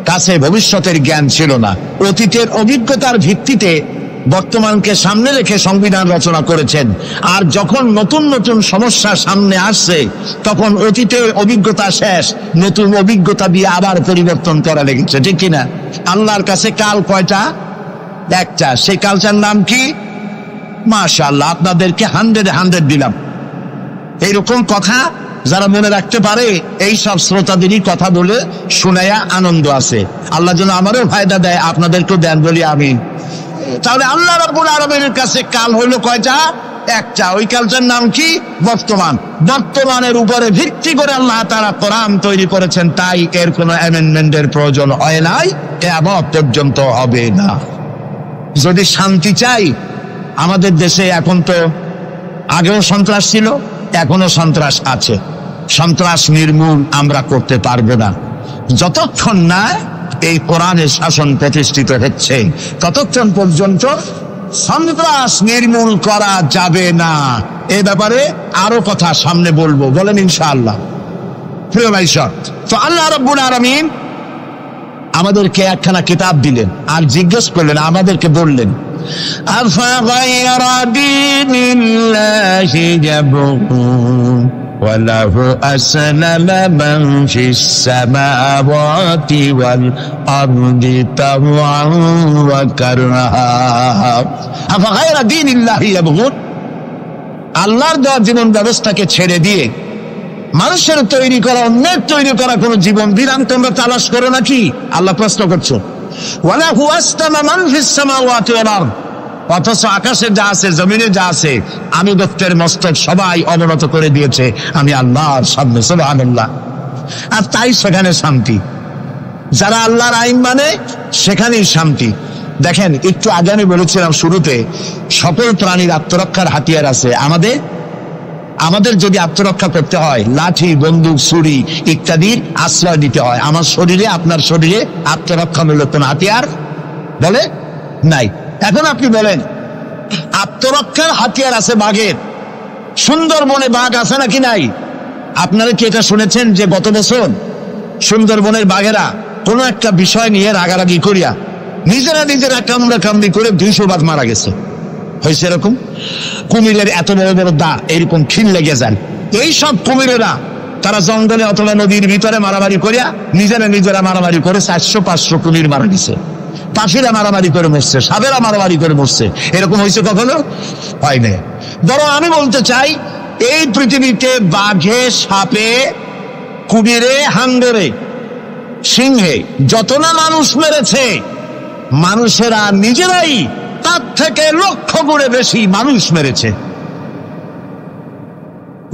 কাছে ভবিষ্যতের জ্ঞান ছিল না। অতীতের অভিজ্ঞতার ভিত্তিতে বর্তমানকে সামনে রেখে সংবিধান রচনা করেছেন। আর যখন নতুন নতুন সমস্যা সামনে আসছে, তখন অতীতের অভিজ্ঞতা শেষ, নতুন অভিজ্ঞতা দিয়ে আবার পরিবর্তন করা লেগেছে, ঠিক কিনা? আল্লাহর কাছে কাল কয়টা? একটা। সেই কালটার নাম কি? মাশাআল্লাহ, আপনাদেরকে 100 দিলাম। এইরকম কথা যারা মনে রাখতে পারে, এই সব শ্রোতাদেরই কথা বলে শোনায়া আনন্দ আছে। আল্লাহ যেন আমারও ফায়দা দেয়, আপনাদেরকেও দেন বলি আমি। তাহলে আল্লাহ রাব্বুল আলামিনের কাছে কাল হইলো কয়টা? একটা। ওই কালটার নাম কি? বর্তমান। বর্তমানের উপরে ভিত্তি করে আল্লাহ তাআলা কোরআন তৈরি করেছেন, তাই এর কোনো অ্যামেন্ডমেন্টের প্রয়োজন হয় নাই, কিয়ামত পর্যন্ত হবে না। যদি শান্তি চাই, আমাদের দেশে এখন তো আগেও সন্ত্রাস ছিল, এখনো সন্ত্রাস আছে। সন্ত্রাস নির্মূল আমরা করতে পারবো না যতক্ষণ না এই কোরআনের শাসন প্রতিষ্ঠিত হচ্ছে, ততক্ষণ পর্যন্ত সন্ত্রাস নির্মূল করা যাবে না। এ ব্যাপারে আরো কথা সামনে বলবো, বলেন ইনশাআল্লাহ। প্রিয় ভাই সব, তো আল্লাহ রাব্বুল আলামিন আমাদেরকে একখানা কিতাব দিলেন আর জিজ্ঞেস করলেন, আমাদেরকে বললেন, আফাগায়রা দীনিল্লাহি ইয়াবগুন ওয়া লাহু আসলামা মান ফিস সামাওয়াতি ওয়াল আরদি তাওআন ওয়া কারহা। আফাগায়রা দীনিল্লাহি ইয়াবগুন, আল্লাহর দেওয়া জীবন ব্যবস্থাকে ছেড়ে দিয়ে মানুষের তৈরি করা, অন্যের তৈরি করা কোন জীবন বিধান তোমরা তালাশ করো নাকি? আল্লাহ প্রশ্ন করছো। ওয়ালাহু আসলামা মান ফিস সামাওয়াতি ওয়াল আরদ, অথচ আকাশে যা আছে, জমিনে যা আছে, আনুগত্যের মস্তক সবাই অবনত করে দিয়েছে আমি আল্লাহর সামনে। সুবহানাল্লাহ। আর তাই সেখানে শান্তি, যারা আল্লাহর আইন মানে সেখানেই শান্তি। দেখেন, একটু আগে আমি বলেছিলাম শুরুতে, সকল প্রাণীর আত্মরক্ষার হাতিয়ার আছে। আমাদের যদি আত্মরক্ষা করতে হয়, লাঠি, বন্দুক, ছুরি ইত্যাদির আশ্রয় দিতে হয়। আমার শরীরে, আপনার শরীরে আত্মরক্ষামূলক কোন হাতিয়ার বলে নাই। এখন আপনি বলেন, আত্মরক্ষার হাতিয়ার আছে বাঘের। সুন্দরবনে বাঘ আছে নাকি নাই? আপনারা কি এটা শুনেছেন যে গত বছর সুন্দরবনের বাঘেরা কোন একটা বিষয় নিয়ে রাগারাগি করিয়া নিজেরা কামড়াকামড়ি করে 200 বাঘ মারা গেছে? হয়েছে এরকম? কুমিরের এত বড় বড় দা এরকম খিল লেগে যান। এইসব কুমিরেরা তারা জঙ্গলে অথবা নদীর ভিতরে মারামারি করিয়া নিজেরা মারামারি করে 400-500 কুমির মারা গেছে। পাখিরা মারামারি করে মরছে, সাপেরা মারামারি করে মরছে। এরকম হয়েছে কখনো? হয় না। বরং আমি বলতে চাই, এই পৃথিবীতে বাঘে, সাপে, কুমিরে, হাঙ্গরে, সিংহে যত না মানুষ মেরেছে, মানুষেরা নিজেরাই তার থেকে 1,00,000 গুণে বেশি মানুষ মেরেছে।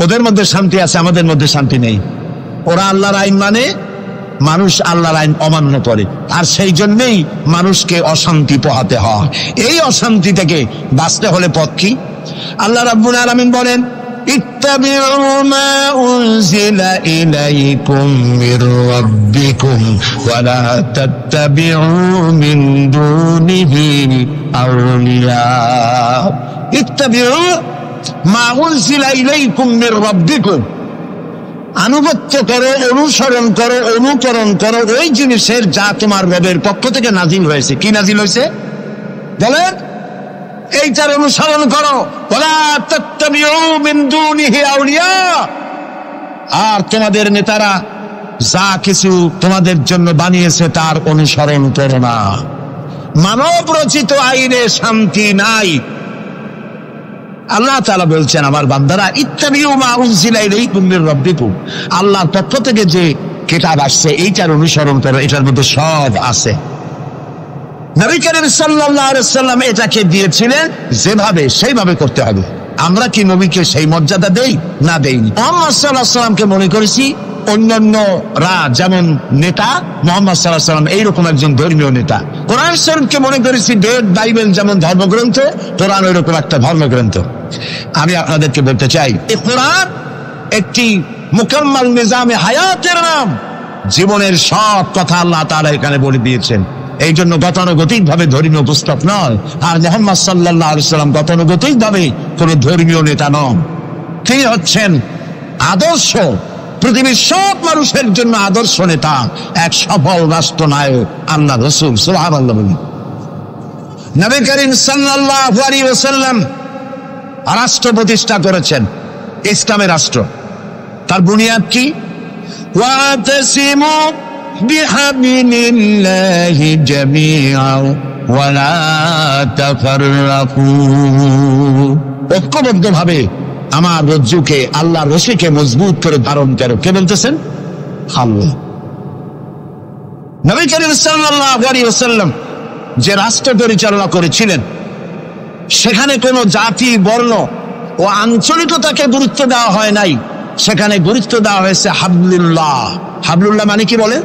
ওদের মধ্যে শান্তি আছে, আমাদের মধ্যে শান্তি নেই। ওরা আল্লাহর আইন মানে, মানুষ আল্লাহর আইন অমান্য করে, আর সেই জন্যই মানুষকে অশান্তি পোহাতে হয়। এই অশান্তি থেকে বাঁচতে হলে পথ কি? আল্লাহ রাব্বুল আলামিন বলেন, ইত্তাবিউ মা উনজিলা ইলাইকুম মির রাব্বিকুম ওয়া লা তাত্তাবিউ মিন দুনিহি আউলিয়া। ইত্তাবিউ মা উনজিলা ইলাইকুম মির রাব্বিকুম, আনুগত্য করো, অনুসরণ করো, অনুকরণ করো ওই জিনিসের যা তোমার রবের পক্ষ থেকে নাজিল হয়েছে। কি নাজিল হয়েছে বলেন? এইটার অনুসরণ করো। ওয়ালা তাত্তাবিউ মিন দুনিহি আউলিয়া, আর তোমাদের নেতারা যা কিছু তোমাদের জন্য বানিয়েছে তার অনুসরণ করো না। মানব রচিত আইনে শান্তি নাই। আল্লাহ তাআলা বলছেন, আমার বান্দারা, ইত্তাবিউ মা উনজিলা ইলাইকুম মির রাব্বিকুম, আল্লাহর পক্ষ থেকে যে কিতাব আসছে এইটার অনুসরণ করো, এটার মধ্যে সব আছে। নবী করিম সাল্লাল্লাহু আলাইহি ওয়াসাল্লাম এটাকে দিয়েছিলেন যেভাবে, সেইভাবে করতে হবে। আমরা কি নবীকে সেই মর্যাদা দেই? না দেইনি। মুহাম্মদ সাল্লাল্লাহু আলাইহি ওয়াসাল্লামকে মনে করেছি অন্যান্যরা যেমন নেতা, মুহাম্মদ সাল্লাল্লাহু আলাইহি ওয়াসাল্লাম এইরকম একজন ধর্মীয় নেতা। কোরআন শরীফকে মনে করেছি বেদ, বাইবেল যেমন ধর্মগ্রন্থ, কোরআন ওইরকম একটা ধর্মগ্রন্থ। আমি আপনাদেরকে বলতে চাই, এই কোরআন একটি মুকাম্মাল নিজামে হায়াতের নাম। জীবনের সব কথা আল্লাহ তাআলা এখানে বলে দিয়েছেন। এই জন্য গতানুগতিক ভাবে ধর্মীয় পুস্তক নয়। আর মুহাম্মদ সাল্লাল্লাহু আলাইহি ওয়াসাল্লাম গতানুগতিক ভাবে কোন ধর্মীয় নেতা নন। তিনি হচ্ছেন আদর্শ, পৃথিবীর সব মানুষের জন্য আদর্শ নেতা, এক সফল রাষ্ট্রনায়ক আল্লাহ রাসূল সুবহানাল্লাহ। নবী করিম সাল্লাল্লাহু আলাইহি ওয়াসাল্লাম রাষ্ট্র প্রতিষ্ঠা করেছেন, ইসলামের রাষ্ট্র। তার বুনিয়াদ কি? ওয়াতাসিমু বিহাবিলিল্লাহি জামিআন ওয়া লা তাফাররাকু, ঐক্যবদ্ধভাবে আমার রজ্জুকে, আল্লাহর রশিকে মজবুত করে ধারণ করো। কে বলতেছেন? আল্লাহ। নবী করিম সাল্লাল্লাহু আলাইহি ওয়াসাল্লাম যে রাষ্ট্র পরিচালনা করেছিলেন, সেখানে কোনো জাতি, বর্ণ ও আঞ্চলিকতাকে গুরুত্ব দেওয়া হয় নাই। সেখানে গুরুত্ব দেওয়া হয়েছে হাবলুল্লাহ। হাবলুল্লাহ মানে কি বলেন?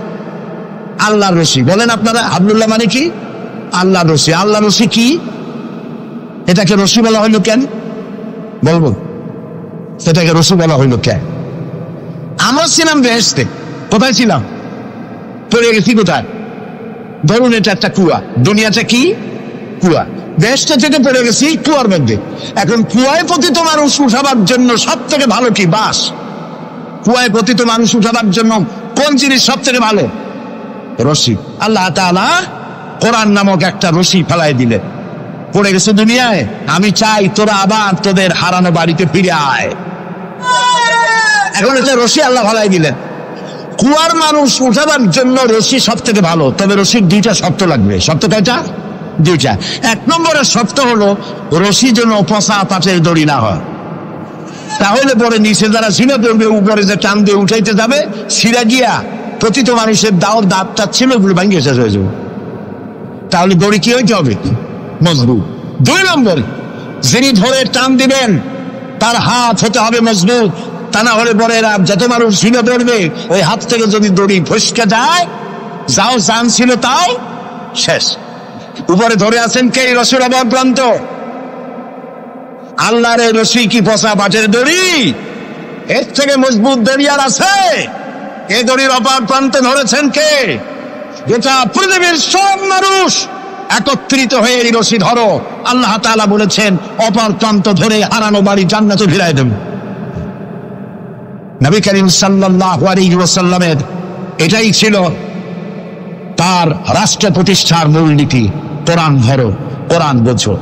আল্লাহর রশি। বলেন আপনারা, হাবলুল্লাহ মানে কি? আল্লাহর রশি। আল্লাহর রশি কি? এটাকে রশি বলা হইল কেন বলবো? সেটাকে রসুল বলা হইল কে? আমরা ছিলাম বেহেশতে, কোথায় ছিলাম? পড়ে গেছি কোথায়? ধরুন এটা একটা কুয়া, দুনিয়াটা কি কুয়া, বেহেশতে থেকে পড়ে গেছি কুয়ার মধ্যে। এখন কুয়ায় পতিত মানুষ উঠাবার জন্য সব থেকে ভালো কি? বাঁশ। কুয়ায় পতিত মানুষ উঠাবার জন্য কোন জিনিস সব থেকে ভালো? রশি। আল্লাহ তাআলা কোরআন নামক একটা রশি ফেলাই দিলেন। পড়ে গেছে দুনিয়ায়, আমি চাই তোরা আবার তোদের হারানো বাড়িতে ফিরে আয়। এখন এটা রশি আল্লাহ ফেলাই দিলেন। কুয়ার মানুষ উঠাবার জন্য রশি সব থেকে ভালো, তবে রশির দুইটা শর্ত লাগবে। শর্ত কয়টা? দুইটা। এক নম্বরের শর্ত হলো রশি যেন পচা পাটের দড়ি না হয়, তাহলে পরে নিচে যারা ছিঁড়ে পড়বে, উপরে যে টান দিয়ে উঠাইতে যাবে, ছিঁড়া গিয়া প্রতিটা মানুষের দাঁতটা ছিল ওগুলো ভাঙিয়ে শেষ হয়ে যাবে। তাহলে দড়ি কি হইতে হবে? মজবুত। দুই নম্বর, যিনি ধরে টান দিবেন তার হাত হতে হবে মজবুত, তা না হলে পরে যত মানুষ ছিঁড়ে পড়বে ওই হাত থেকে যদি দড়ি ফসকে যায়, যাও জান ছিল তাও শেষ। উপরে ধরে আছেন কে? রসুল অপর প্রান্ত। আল্লাহর এই রশি কি পচা পাটের দড়ি? এর থেকে মজবুত দড়ি আর আছে? এই দড়ির অপর প্রান্তে ধরেছেন কে? যেটা পৃথিবীর সব মানুষ একত্রিত হয়ে এই রশি ধরো। আল্লাহ তাআলা বলেছেন অপর প্রান্ত ধরে হারানো বাড়ি জান্নাতে ফিরাই দেব। নবী করিম সাল্লাল্লাহু আলাইহি ওয়াসাল্লামের এটাই ছিল তার রাষ্ট্র প্রতিষ্ঠার মূলনীতি। কোরআন ধরো, কোরআন বোঝো।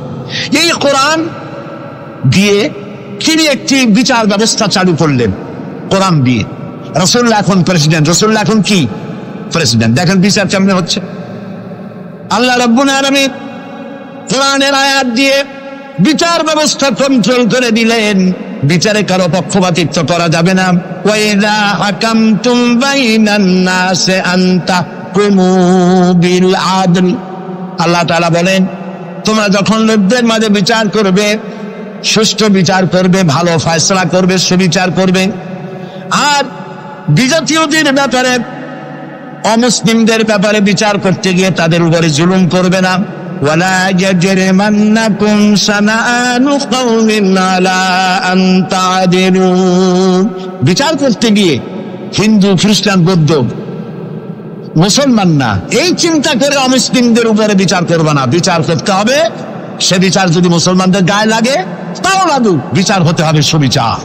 এই কোরআন দিয়ে তিনি একটি বিচার ব্যবস্থা চালু করলেন কোরআন দিয়ে। রাসূলুল্লাহ এখন প্রেসিডেন্ট, রাসূলুল্লাহ এখন কি? প্রেসিডেন্ট। দেখেন বিচার কেমনে হচ্ছে। আল্লাহ রাব্বুল আলামিন কোরআনের আয়াত দিয়ে বিচার ব্যবস্থা কন্ট্রোল করে দিলেন। বিচারে কারো পক্ষপাতিত্ব করা যাবে না। ওয়া ইযা হাকামতুম বাইনান নাসি আন তাহকুমু বিল আদল। আল্লাহ তাআলা বলেন তোমরা যখন লোকদের মাঝে বিচার করবে, সুষ্ঠু বিচার করবে, ভালো ফয়সালা করবে, সুবিচার করবে। আর বিজাতীয়দের ব্যাপারে, অমুসলিমদের ব্যাপারে বিচার করতে গিয়ে তাদের উপরে জুলুম করবে না। ওয়ালা ইয়াজরিমান্নাকুম শানাআনু কওমিন আলা আন তা'দিলু। বিচার করতে গিয়ে হিন্দু, খ্রিস্টান, বৌদ্ধ, মুসলমান না, এই চিন্তা করে অমুসলিমদের উপরে বিচার করবে না। বিচার করতে হবে, সে বিচার যদি মুসলমানদের গায়ে লাগে তাও লাগুক, বিচার হতে হবে সুবিচার।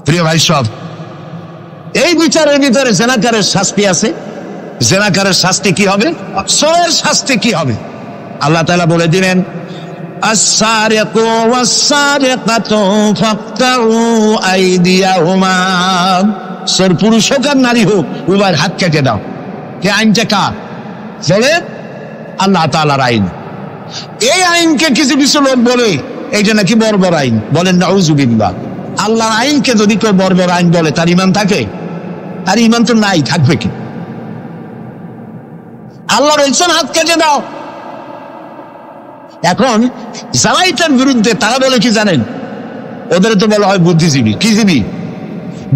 প্রিয় ভাই সব, এই বিচারের ভিতরে জেনাকারের শাস্তি আছে। জেনাকারের শাস্তি কি হবে? চোরের শাস্তি কি হবে? আল্লাহ তাআলা বলে দিলেন আস-সারিকু ওয়াস-সারিকাতু ফাকতাউ আইদিয়াহুমা। চোর পুরুষ হোক আর নারী হোক, উভয়ের হাত কেটে দাও। এই আইনটা কার? আল্লাহ তাআলার আইন। এই আইনকে কিছু কিছু লোক বলে এইটা নাকি বর্বর আইন, বলেন নাউযুবিল্লাহ। আল্লাহর আইনকে যদি কেউ বর্বর আইন বলে তার ঈমান থাকে? আর ঈমান তো নাই, থাকবে কি? আল্লাহ বলছেন হাত কেটে দাও। এখন যারা এটার বিরুদ্ধে তারা বলে কি জানেন? ওদের তো বলা হয় বুদ্ধিজীবী। কি জীবী?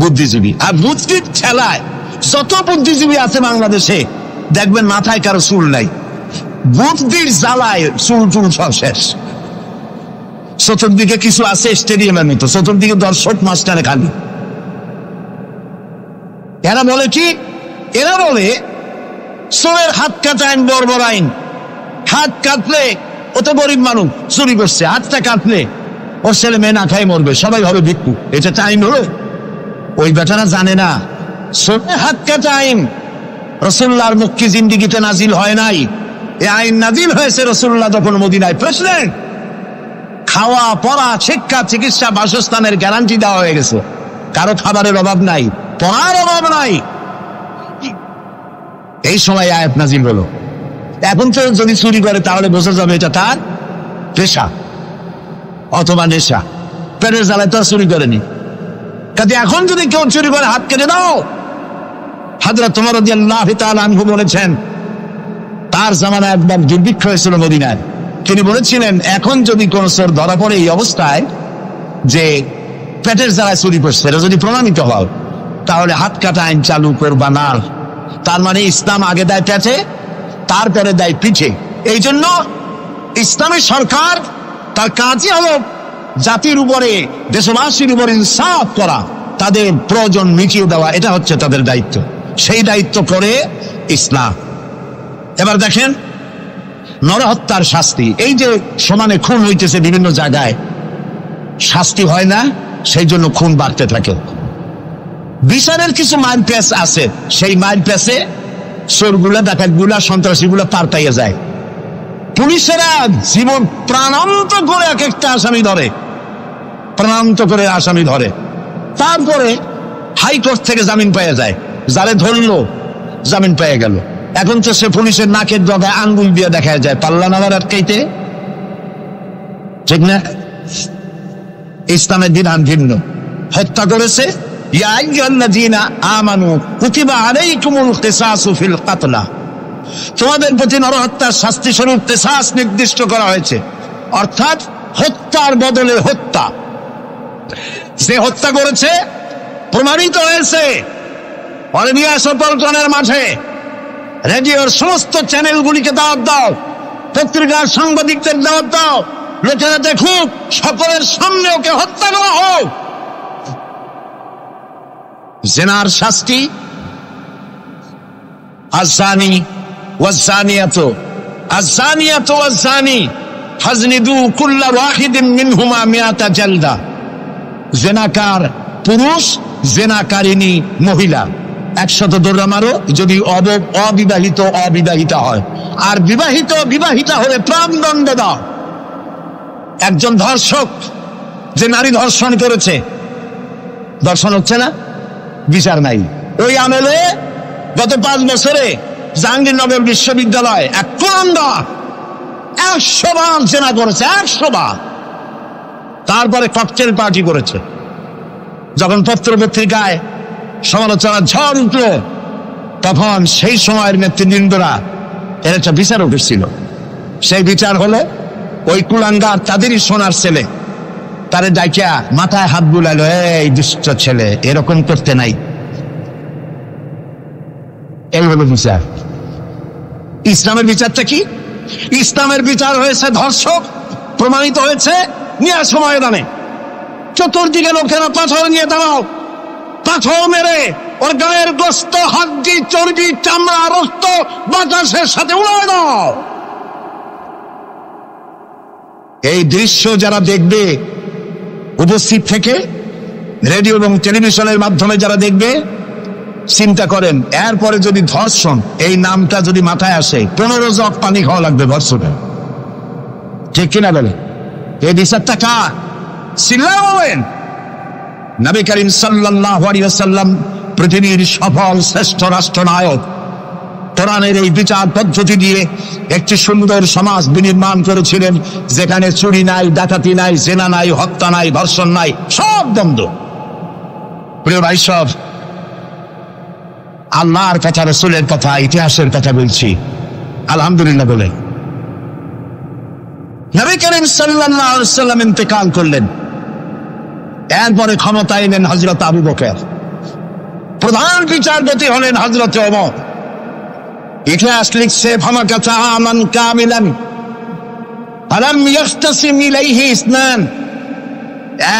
বুদ্ধিজীবী। আর বুদ্ধির ঠেলায় যত বুদ্ধিজীবী আছে বাংলাদেশে দেখবেন মাথায় কারো চুল নাই। বুদ্ধির জ্বালায় চুল টুল সব শেষ। চতুর্দিকে কিছু আছে স্টেডিয়ামের মতো, চতুর্দিকে দর্শক মাঝখানে খালি। এরা বলে কি? এরা বলে চোরের হাত কাটা আইন বর্বর আইন। হাত কাটলে ও তো গরিব মানুষ, চুরি করছে, হাতটা কাটলে ওর ছেলে মেয়ে না খাই মরবে, সবাই হবে ভিক্ষু। এটা আইন হলো? ওই বেটারা জানে না চোরের হাত কাটা আইন রাসূলুল্লাহর মক্কি জিন্দেগিতে নাজিল হয় নাই। এই আইন নাজিল হয়েছে রাসূলুল্লাহ যখন মদিনায় প্রেসিডেন্ট। খাওয়া, পড়া, শিক্ষা, চিকিৎসা, বাসস্থানের গ্যারান্টি দেওয়া হয়ে গেছে। কারো খাবারের অভাব নাই, পড়ার অভাব নাই। এই সময় আয়াত নাজিল হলো। এখন তো যদি চুরি করে তাহলে বোঝা যাবে এটা তার পেশা অথবা নেশা। পেটের জ্বালায় তো চুরি করেনি। কাজে এখন যদি কেউ চুরি করে হাত কেটে দাও। হযরত ওমর রাদিয়াল্লাহু তাআলা আনহু বলেছেন তার জামানায় একবার দুর্ভিক্ষ হয়েছিল মদিনায়। তিনি বলেছিলেন এখন যদি কোন চোর ধরা পড়ে এই অবস্থায় যে পেটের জ্বালায় চুরি করছে, এটা যদি প্রমাণিত হয় তাহলে হাত কাটা আইন চালু করবা না। তার মানে ইসলাম আগে দেয় পেটে, তারপরে দেয় পিঠে। এই জন্য ইসলামী সরকার তার কাজই হলো জাতির উপরে, দেশবাসীর উপর ইনসাফ করা, তাদের প্রয়োজন মিটিয়ে দেওয়া, এটা হচ্ছে তাদের দায়িত্ব। সেই দায়িত্ব করে ইসলাম। এবার দেখেন নরহত্যার শাস্তি। এই যে সমানে খুন হইতেছে বিভিন্ন জায়গায়, শাস্তি হয় না, সেই জন্য খুন বাড়তে থাকে। বিচারের কিছু মাইল প্যাচ আছে, সেই মাইল প্যাচে চোরগুলা, ডাকাতগুলা, সন্ত্রাসীগুলা পার পাইয়ে যায়। পুলিশেরা জীবন প্রাণান্ত করে এক একটা আসামি ধরে, প্রাণান্ত করে আসামি ধরে, তারপরে হাইকোর্ট থেকে জামিন পেয়ে যায়। যারে ধরলো জামিন পেয়ে গেল। এখন তো সে পুলিশের নাকের ডগায় আঙ্গুল দিয়ে দেখা যায়, পাল্লা নামার আটকাইতে, ঠিক না? ইসলামের বিধান ভিন্ন। হত্যা করেছে, ইয়া আইয়ুহাল্লাযীনা আমানু কুতিবা আলাইকুমুল কিসাসু ফিল কাতলা, তোমাদের প্রতি নরহত্যার শাস্তি স্বরূপ কিসাস নির্দিষ্ট করা হয়েছে, অর্থাৎ হত্যার বদলে হত্যা। যে হত্যা করেছে প্রমাণিত হয়েছে, অলিভিয়া সপলটনের মাঠে রেডিওর সমস্ত চ্যানেলগুলিকে দাওয়াত দাও, পত্রিকার সাংবাদিকদের দাওয়াত দাও, লোকেরা দেখুক, সকলের সামনে ওকে হত্যা করা হোক। জিনার শাস্তি আযানি ওয়াযানিয়াতু আযানিয়াতু ওয়াযানি ফাজনিদু কুল্লা ওয়াহিদিন মিনহুমা মিআতা জালদা। জিনাকার পুরুষ, জিনাকারিনী মহিলা 100 দৌড়া মারো, যদি অবিবাহিতা হয়, আর বিবাহিতা হলে প্রাণদণ্ড দাও। একজন ধর্ষক যে নারী ধর্ষণ করেছে, ধর্ষণ হচ্ছে না, বিচার নাই। ওই আমলে গত 5 বছরে জাহাঙ্গীরনগর বিশ্ববিদ্যালয় এক কোরআনদার 100 বার জেনা করেছে, 100 বার। তারপরে ককটেল পার্টি করেছে। যখন পত্র পত্রিকায় সমালোচনার ঝড় উঠল, তখন সেই সময়ের নেতৃবৃন্দরা, এর একটা বিচার উঠেছিল। সেই বিচার হলো ওই কুলাঙ্গার তাদেরই সোনার ছেলে, তারে ডাইকা মাথায় হাত বুলাইলো, এই দুষ্ট ছেলে, এরকম করতে নাই। এই হলো বিচার। ইসলামের বিচারটা কি? ইসলামের বিচার হয়েছে ধর্ষক প্রমাণিত হয়েছে, নিয়ে আসো ময়দানে, চতুর্দিকে লোকেরা পাথর নিয়ে দাঁড়াও, পাথর মেরে ওর গায়ের গোস্ত, হাড্ডি, চর্বি, চামড়া, রক্ত বাতাসের সাথে উড়ায় দাও। এই দৃশ্য যারা দেখবে উপস্থিত থেকে, রেডিও এবং টেলিভিশনের মাধ্যমে যারা দেখবে, চিন্তা করেন এরপরে যদি ধর্ষণ এই নামটা যদি মাথায় আসে, 15 জগ পানি খাওয়া লাগবে ধর্ষণে, ঠিক কিনা বলে? এই বিচারটা কার? সিল্লাবেন নবী করিম সাল্লাল্লাহু আলাইহি ওয়াসাল্লাম পৃথিবীর সফল শ্রেষ্ঠ রাষ্ট্রনায়ক, কোরআনের এই বিচার পদ্ধতি দিয়ে একটি সুন্দর সমাজ বিনির্মাণ করেছিলেন, যেখানে চুরি নাই, ডাকাতি নাই, জেনা নাই, হত্যা নাই, ধর্ষণ নাই, সব বন্ধ। প্রিয় ভাই সব, আল্লাহর কথা, রাসূলের কথা, ইতিহাসের কথা বলছি, আলহামদুলিল্লাহ বলে। নবী করিম সাল্লাল্লাহু আলাইহি ওয়াসাল্লাম ইন্তেকাল করলেন, এরপরে ক্ষমতায় এলেন হযরত আবু বকর, প্রধান বিচারপতি হলেন হযরত ওমর। ইতিহাস লিখছে, ফামাকাতা আমান কামিলান ফালাম ইয়াখতাসিম ইলাইহি ইসনান।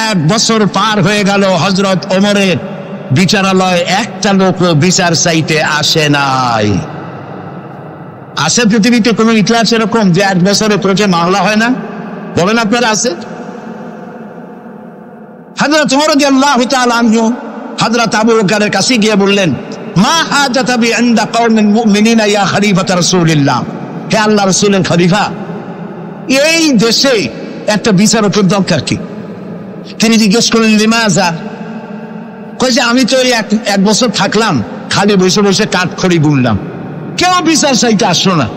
1 বছর পার হয়ে গেল, হযরত ওমরের বিচারালয় একটা লোক বিচার চাইতে আসে নাই। আছে পৃথিবীতে কোন ইতিহাস এরকম যে 1 বছরে কোর্টে মামলা হয় না? বলেন আপনারা, আছে? হযরত ওমর রাদিয়াল্লাহু তাআলা আনহু হযরত আবু বকরের কাছে গিয়ে বললেন, মা হাজাতা বি ইনদা কওমিন মুমিনিনা ইয়া খলিফাত রাসূলিল্লাহ, হে আল্লাহর রাসূলের খলিফা, এই দেশে একটা বিচারকের দরকার কি? তিনি জিজ্ঞেস করলেন, লিমাজা? কইছে, আমি তো এক বছর থাকলাম, খালি বসে বসে কাঠখড়ি গুনলাম, কেউ বিচার চাইতে আসলো না।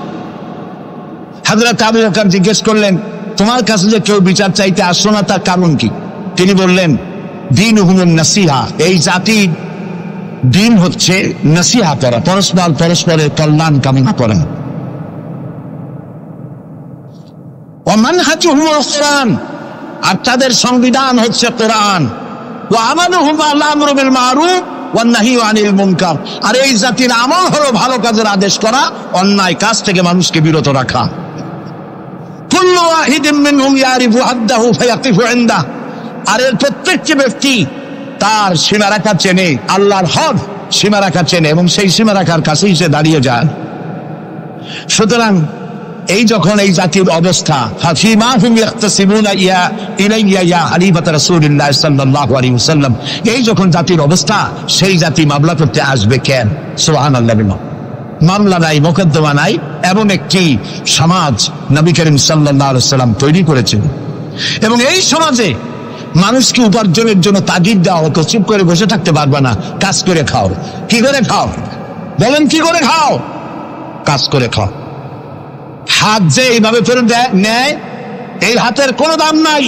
হযরত আবু বকর জিজ্ঞেস করলেন, তোমার কাছে যে কেউ বিচার চাইতে আসলো না, তার কারণ কি? তিনি বললেন, দীনুহুমুন নাসিহা, এই জাতির দিন হচ্ছে নসিহা করা, পরস্পরের কল্যাণ কামনা করা। ওয়া মানহাজুহুমুল কুরআন, আর তাদের সংবিধান হচ্ছে কোরআন। ওয়া আমালুহুম আল আমরু বিল মারুফ ওয়ান নাহয়ু আনিল মুনকার, আর এই জাতির আমল হলো ভালো কাজের আদেশ করা, অন্যায় কাজ থেকে মানুষকে বিরত রাখা। কুল্লু ওয়াহিদিন মিনহুম ইয়ারিফু হাদ্দাহু ফায়াকিফু ইনদাহু, আর এর প্রত্যেকটি ব্যক্তি তার সীমারেখা চেনে, আল্লাহর হদ সীমারেখা চেনে এবং সেই সীমারেখার কাছেই সে দাঁড়িয়ে যায়। সুতরাং এই যখন এই জাতির অবস্থা, ফাফিমা হুম ইয়াখতাসিমুনা ইলাইয়া ইয়া হালিফাত রাসূলুল্লাহ সাল্লাল্লাহু আলাইহি ওয়াসাল্লাম, এই যখন জাতির অবস্থা, সেই জাতি মামলা করতে আসবে কেন? সুবহানাল্লাহ। মামলা নাই, মোকদ্দমা নাই, এমন একটি সমাজ নবী করিম সাল্লাল্লাহু আলাইহি ওয়াসাল্লাম তৈরি করেছেন। এবং এই সমাজে মানুষকে উপার্জনের জন্য তাগিদ দেওয়া হতো, চুপ করে বসে থাকতে পারবে না, কাজ করে খাও। কি করে খাও বলেন? কি করে খাও? কাজ করে খাও। হাত যে এইভাবে করে নেয়, এই হাতের কোনো দাম নাই,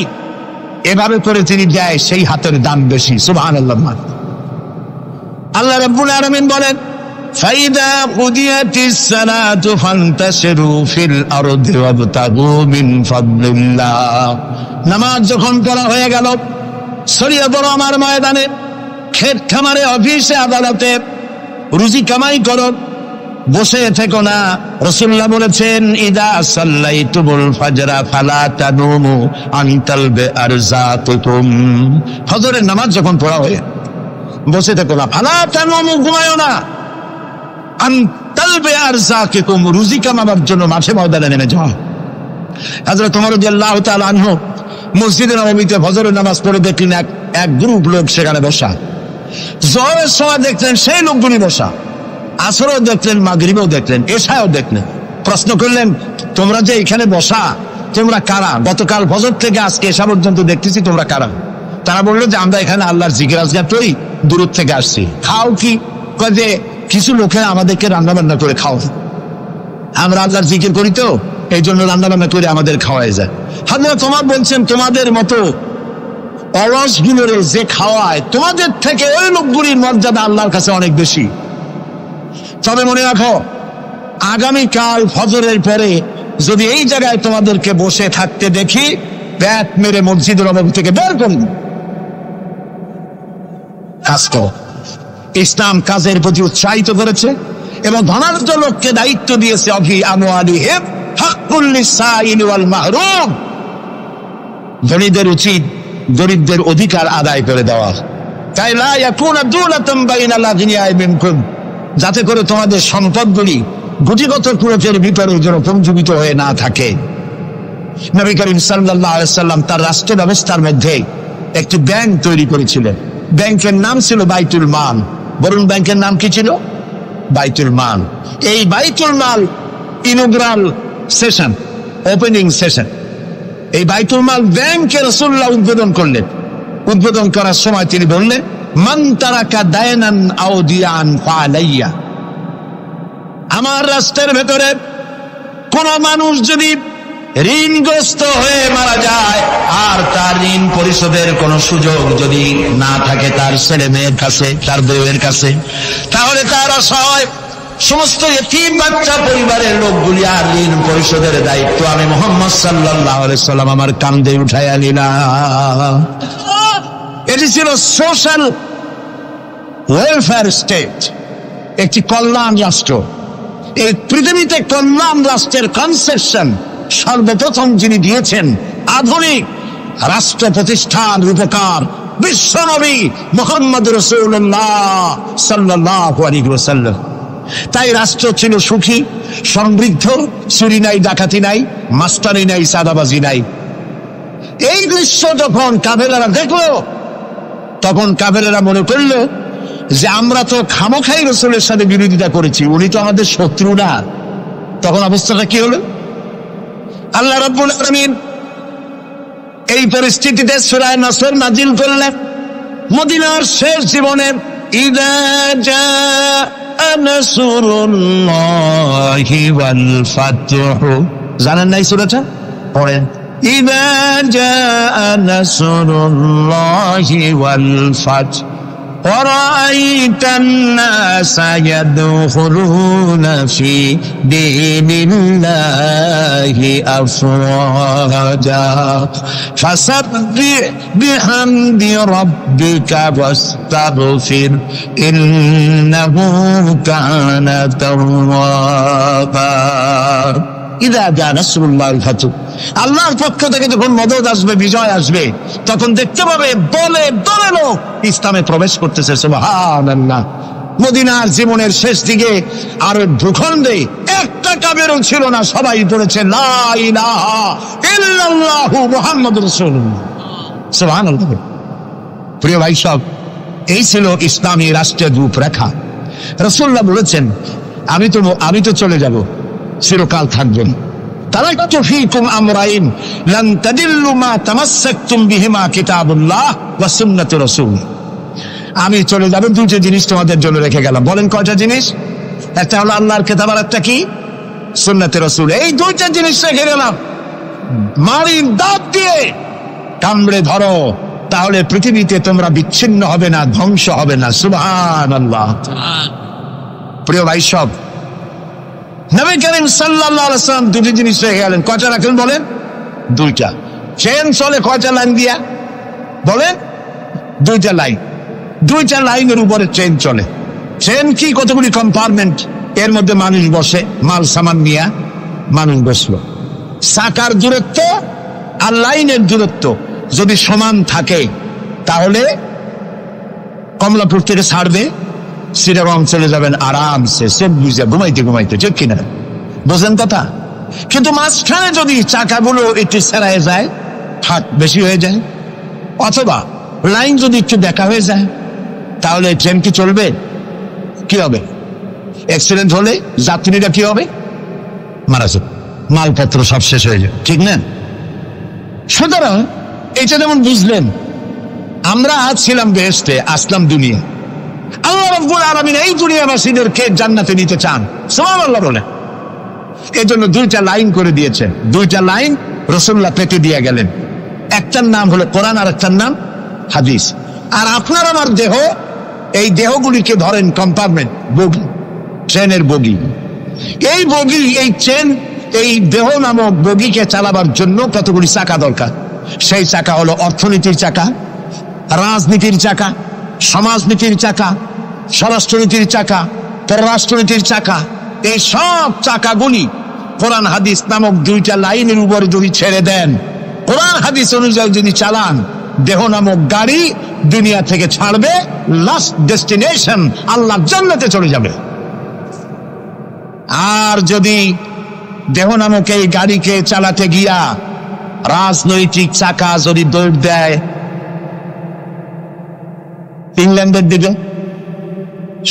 এভাবে করে তিনি দেয়, সেই হাতের দাম বেশি। সুবহানাল্লাহ। আল্লাহ রাব্বুল আলামিন বলেন, ফাইদা কুদিয়াতিস সালাতু ফান্তাশিরু ফিল আরদি ওয়াবতাগু মিন ফাদলিল্লাহ। নামাজ যখন পড়া হয়ে গেল, ছড়িয়ে পড়ো আমার ময়দানে, ক্ষেত খামারে, অফিসে, আদালতে, রুজি কামাই করো, বসে থেকো না। রাসূলুল্লাহ বলেছেন, ইদা সাল্লাইতুমুল ফাজরা ফালা তানুমু আন তালবে আরযাতুকুম। ফজরের নামাজ যখন পড়া হয়ে বসে থেকো না, ফালা তানুমু, ঘুমায়ো না, আন তালবে আরযাতুকুম, রুজি কামাবার জন্য মাঠে ময়দানে নেমে যাও। হযরত ওমর রাদিয়াল্লাহু তাআলা আনহু মসজিদে নববীতে ফজরের নামাজ পড়ে দেখলেন এক গ্রুপ লোক সেখানে বসা। জোহরের সময় দেখলেন সেই লোকগুলি বসা, আসরও দেখলেন, মাগরিবেও দেখলেন, এশাও দেখলেন। প্রশ্ন করলেন, তোমরা যে এখানে বসা, তোমরা কারা? গতকাল ফজর থেকে আজকে এশা পর্যন্ত দেখতেছি, তোমরা কারা? তারা বললো যে আমরা এখানে আল্লাহর জিকির আজগার করি, দূর থেকে আসছি। খাও কি? যে কিছু লোকেরা আমাদেরকে রান্না বান্না করে খাও, আমরা আল্লাহর জিকির করি তো এই জন্য রান্না বান্না করে আমাদের খাওয়াই যায়। হাজরা তোমার বলছেন, তোমাদের মতো অলসগুলোরে যে খাওয়ায়, তোমাদের থেকে ওই লোকগুলির মর্যাদা আল্লাহর কাছে অনেক বেশি। তবে মনে রাখো, আগামীকাল ফজরের পরে যদি এই জায়গায় তোমাদেরকে বসে থাকতে দেখি, ব্যাট মেরে মসজিদের নববী থেকে বের করব। কাজ করো। ইসলাম কাজের প্রতি উৎসাহিত করেছে এবং ধনাঢ্য লোককে দায়িত্ব দিয়েছে, অফি আমওয়ালিহিম হাক্কুল লিসাইল ওয়াল মাহরুম, ধনীদের উচিত গরিবদের অধিকার আদায় করে দেওয়া। তাই লা ইয়াকুনা দুলাতাম বাইনাল আগনিয়া মিনকুম, যাতে করে তোমাদের সম্পদগুলি গুটিগত কুরুপের ভিতরে যেন পঞ্জীবিত হয়ে না থাকে। নবী করিম সাল্লাল্লাহু আলাইহি সাল্লাম তার রাষ্ট্র ব্যবস্থার মধ্যে একটি ব্যাংক তৈরি করেছিলেন। ব্যাংকের নাম ছিল বাইতুল মাল। বলুন, ব্যাংকের নাম কি ছিল? বাইতুল মাল। এই বাইতুল মাল ইনগ্রাল সেশন, ওপেনিং সেশন, এই বাইতুল মাল ব্যাংকে রাসূলুল্লাহ উদ্বোধন করলেন। উদ্বোধন করার সময় তিনি বললেন, মান তারাকা দায়নান আও দিয়ান ফালাইয়া, আমার রাষ্ট্রের ভেতরে কোন মানুষ যদি ঋণগ্রস্ত হয়ে মারা যায় আর তার ঋণ পরিশোধের কোন সুযোগ যদি না থাকে তার ছেলে মেয়ের কাছে, তার বউয়ের কাছে, তাহলে তার অসহায় সমস্ত ইতিম বাচ্চা পরিবারের লোকগুলি আর ঋণ পরিশোধের দায়িত্ব আমি মুহাম্মদ সাল্লাল্লাহু আলাইহি সাল্লাম আমার কাঁধে উঠাইয়া নিলাম। এটি ছিল সোশ্যাল ওয়েলফেয়ার স্টেট, একটি কল্যাণ রাষ্ট্র। এই পৃথিবীতে কল্যাণ রাষ্ট্রের কনসেপশন সর্বপ্রথম যিনি দিয়েছেন, আধুনিক রাষ্ট্র প্রতিষ্ঠান রূপকার বিশ্বনবী মুহাম্মদ রাসূলুল্লাহ সাল্লাল্লাহু আলাইহি ওয়াসাল্লাম। তাই রাষ্ট্র ছিল সুখী, সমৃদ্ধ, চুরি নাই, ডাকাতি নাই, মাস্তানি নাই, সাদাবাজি নাই। এই দৃশ্য যখন কাফেরেরা দেখলো, তখন কাফেরেরা মনে করলো যে আমরা তো খামোখাই রাসূলের সাথে বিরোধিতা করেছি, উনি তো আমাদের শত্রু না। তখন অবস্থাটা কি হলো? আল্লাহ রাব্বুল আলামিন এই পরিস্থিতিতে সূরা নাসর নাজিল করলেন মদিনার শেষ জীবনে। ইযা জাআ নাসরুল্লাহি ওয়াল ফাতহু, জানেন না এই সূরাটা? পড়েন। ইযা জাআ নাসরুল্লাহি ওয়াল ফাতহু وَرَأَيْتَ النَّاسَ يَدْخُلُونَ فِي دِينِ اللَّهِ أَفْوَاجًا فَسَبِّحْ بِحَمْدِ رَبِّكَ وَاسْتَغْفِرْ إِنَّهُ كَانَ تَوَّابًا। ইযা জা নাসরুল্লাহি ওয়াল ফাতহ, আল্লাহর পক্ষ থেকে যখন মদদ আসবে, বিজয় আসবে, তখন দেখতে পাবে দলে দলে লোক ইসলামে প্রবেশ করতেছে। সুবহানাল্লাহ। মদিনার জীবনের শেষ দিকে আর ভূখণ্ডে একটা কাফেরও ছিল না, সবাই পড়েছে লা ইলাহা ইল্লাল্লাহু মুহাম্মাদুর রাসূলুল্লাহ। সুবহানাল্লাহ। প্রিয় ভাই সব, এই ছিল ইসলামী রাষ্ট্রের রূপরেখা। রাসূলুল্লাহ বলেছেন, আমি তো চলে যাব, চিরকাল থাকবেন। তারাকতু ফীকুম আমরাইন লান তাদিল্লু মা তামাসসাকতুম বিহিমা কিতাবুল্লাহ ওয়া সুন্নাতু রাসূল। আমি চলে যাব, দুটো জিনিস তোমাদের জন্য রেখে গেলাম। বলেন কয়টা জিনিস? একটা হলো আল্লাহর কিতাব, আর একটা কি? সুন্নাতে রাসূল। এই দুইটা জিনিস রেখে গেলাম। মারির দাঁত দিয়ে কামড়ে ধরো, তাহলে পৃথিবীতে তোমরা বিচ্ছিন্ন হবে না, ধ্বংস হবে না। সুবহানাল্লাহ। প্রিয় ভাই সব, নবী করিম সাল্লাল্লাহু আলাইহি ওয়াসাল্লাম দুটো জিনিস রেখে গেলেন। কয়টা রাখলেন বলেন? দুইটা। চেন চলে কয়টা লাইন দিয়া? বলেন। দুইটা লাইন। দুইটা লাইনের উপরে ট্রেন চলে। ট্রেন কি? কতগুলি কম্পার্টমেন্ট, এর মধ্যে মানুষ বসে, মাল সামান নিয়ে মানুষ বসলো। চাকার দূরত্ব আর লাইনের দূরত্ব যদি সমান থাকে, তাহলে কমলাপুর থেকে ছাড়বে, চিটাগং চলে যাবেন আরামসে, সেফ বুঝে ঘুমাইতে ঘুমাইতে। ঠিক কিনা? বুঝলেন কথা? কিন্তু মাঝখানে যদি চাকাগুলো একটু ছেড়ায় যায়, ফাঁক বেশি হয়ে যায়, অথবা লাইন যদি একটু দেখা হয়ে যায়, তাহলে ট্রেন কি চলবে? কি হবে? অ্যাক্সিডেন্ট হলে যাত্রীরা কি হবে? মারা যাবে, মালপত্র সব শেষ হয়ে যাবে। ঠিক না? সুতরাং এটা যেমন বুঝলেন, আমরা ছিলাম বেহেশতে, আসলাম দুনিয়া। আল্লাহ রাব্বুল আলামিন এই দুনিয়াবাসীদেরকে জান্নাতে নিতে চান। সুবহানাল্লাহ বলে। এই জন্য দুইটা লাইন করে দিয়েছেন। দুইটা লাইন রাসূলুল্লাহ পেতে দিয়ে গেলেন। একটার নাম হলো কোরআন, আর একটার নাম হাদিস। আর আপনার আমার দেহ, এই দেহগুলিকে ধরেন কম্পার্টমেন্ট, বগি, ট্রেনের বগি। এই বগি, এই ট্রেন, এই দেহ নামক বগিকে চালাবার জন্য কতগুলি চাকা দরকার। সেই চাকা হলো অর্থনীতির চাকা, রাজনীতির চাকা, সমাজনীতির চাকা, স্বরাষ্ট্রনীতির চাকা, পররাষ্ট্রনীতির চাকা। এই সব চাকাগুলি কোরআন হাদিস নামক দুইটা লাইনের উপরে যদি ছেড়ে দেন, কোরআন হাদিস অনুযায়ী যদি চালান, দেহ নামক গাড়ি দুনিয়া থেকে ছাড়বে, লাস্ট ডেস্টিনেশন আল্লাহর জান্নাতে চলে যাবে। আর যদি দেহ নামক এই গাড়িকে চালাতে গিয়া রাজনৈতিক চাকা যদি দৌড় দেয় ইংল্যান্ডের দিকে,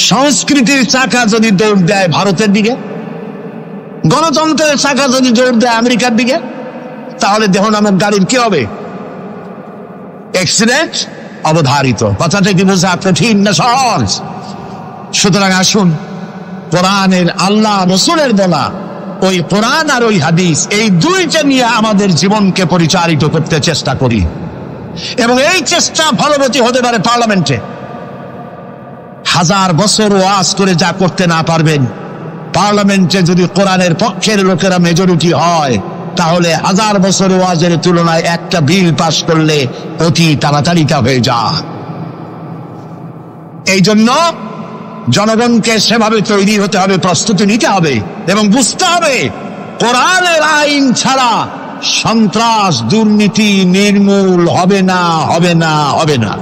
সংস্কৃতির চাকা যদি দৌড় দেয় ভারতের দিকে, গণতন্ত্রের চাকা যদি দৌড় দেয় আমেরিকার দিকে, তাহলে দেহ নামক গাড়ির কি হবে? অ্যাক্সিডেন্ট অবধারিত। কথাটা কি বোঝা কঠিন না সহজ? সুতরাং আসুন, কোরআনের, আল্লাহ রাসূলের বলা ওই কোরআন আর ওই হাদিস, এই দুইটা নিয়ে আমাদের জীবনকে পরিচালিত করতে চেষ্টা করি। এবং এই চেষ্টা ফলবতী হতে পারে পার্লামেন্টে। 1000 বছর ওয়াজ করে যা করতে না পারবেন, পার্লামেন্টে যদি কোরআনের পক্ষের লোকেরা মেজরিটি হয়, তাহলে 1000 বছর ওয়াজের তুলনায় একটা বিল পাস করলে অতি তাড়াতাড়ি তা হয়ে যায়। এই জন্য জনগণকে সেভাবে তৈরি হতে হবে, প্রস্তুতি নিতে হবে এবং বুঝতে হবে কোরআনের আইন ছাড়া সন্ত্রাস, দুর্নীতি নির্মূল হবে না, হবে না, হবে না।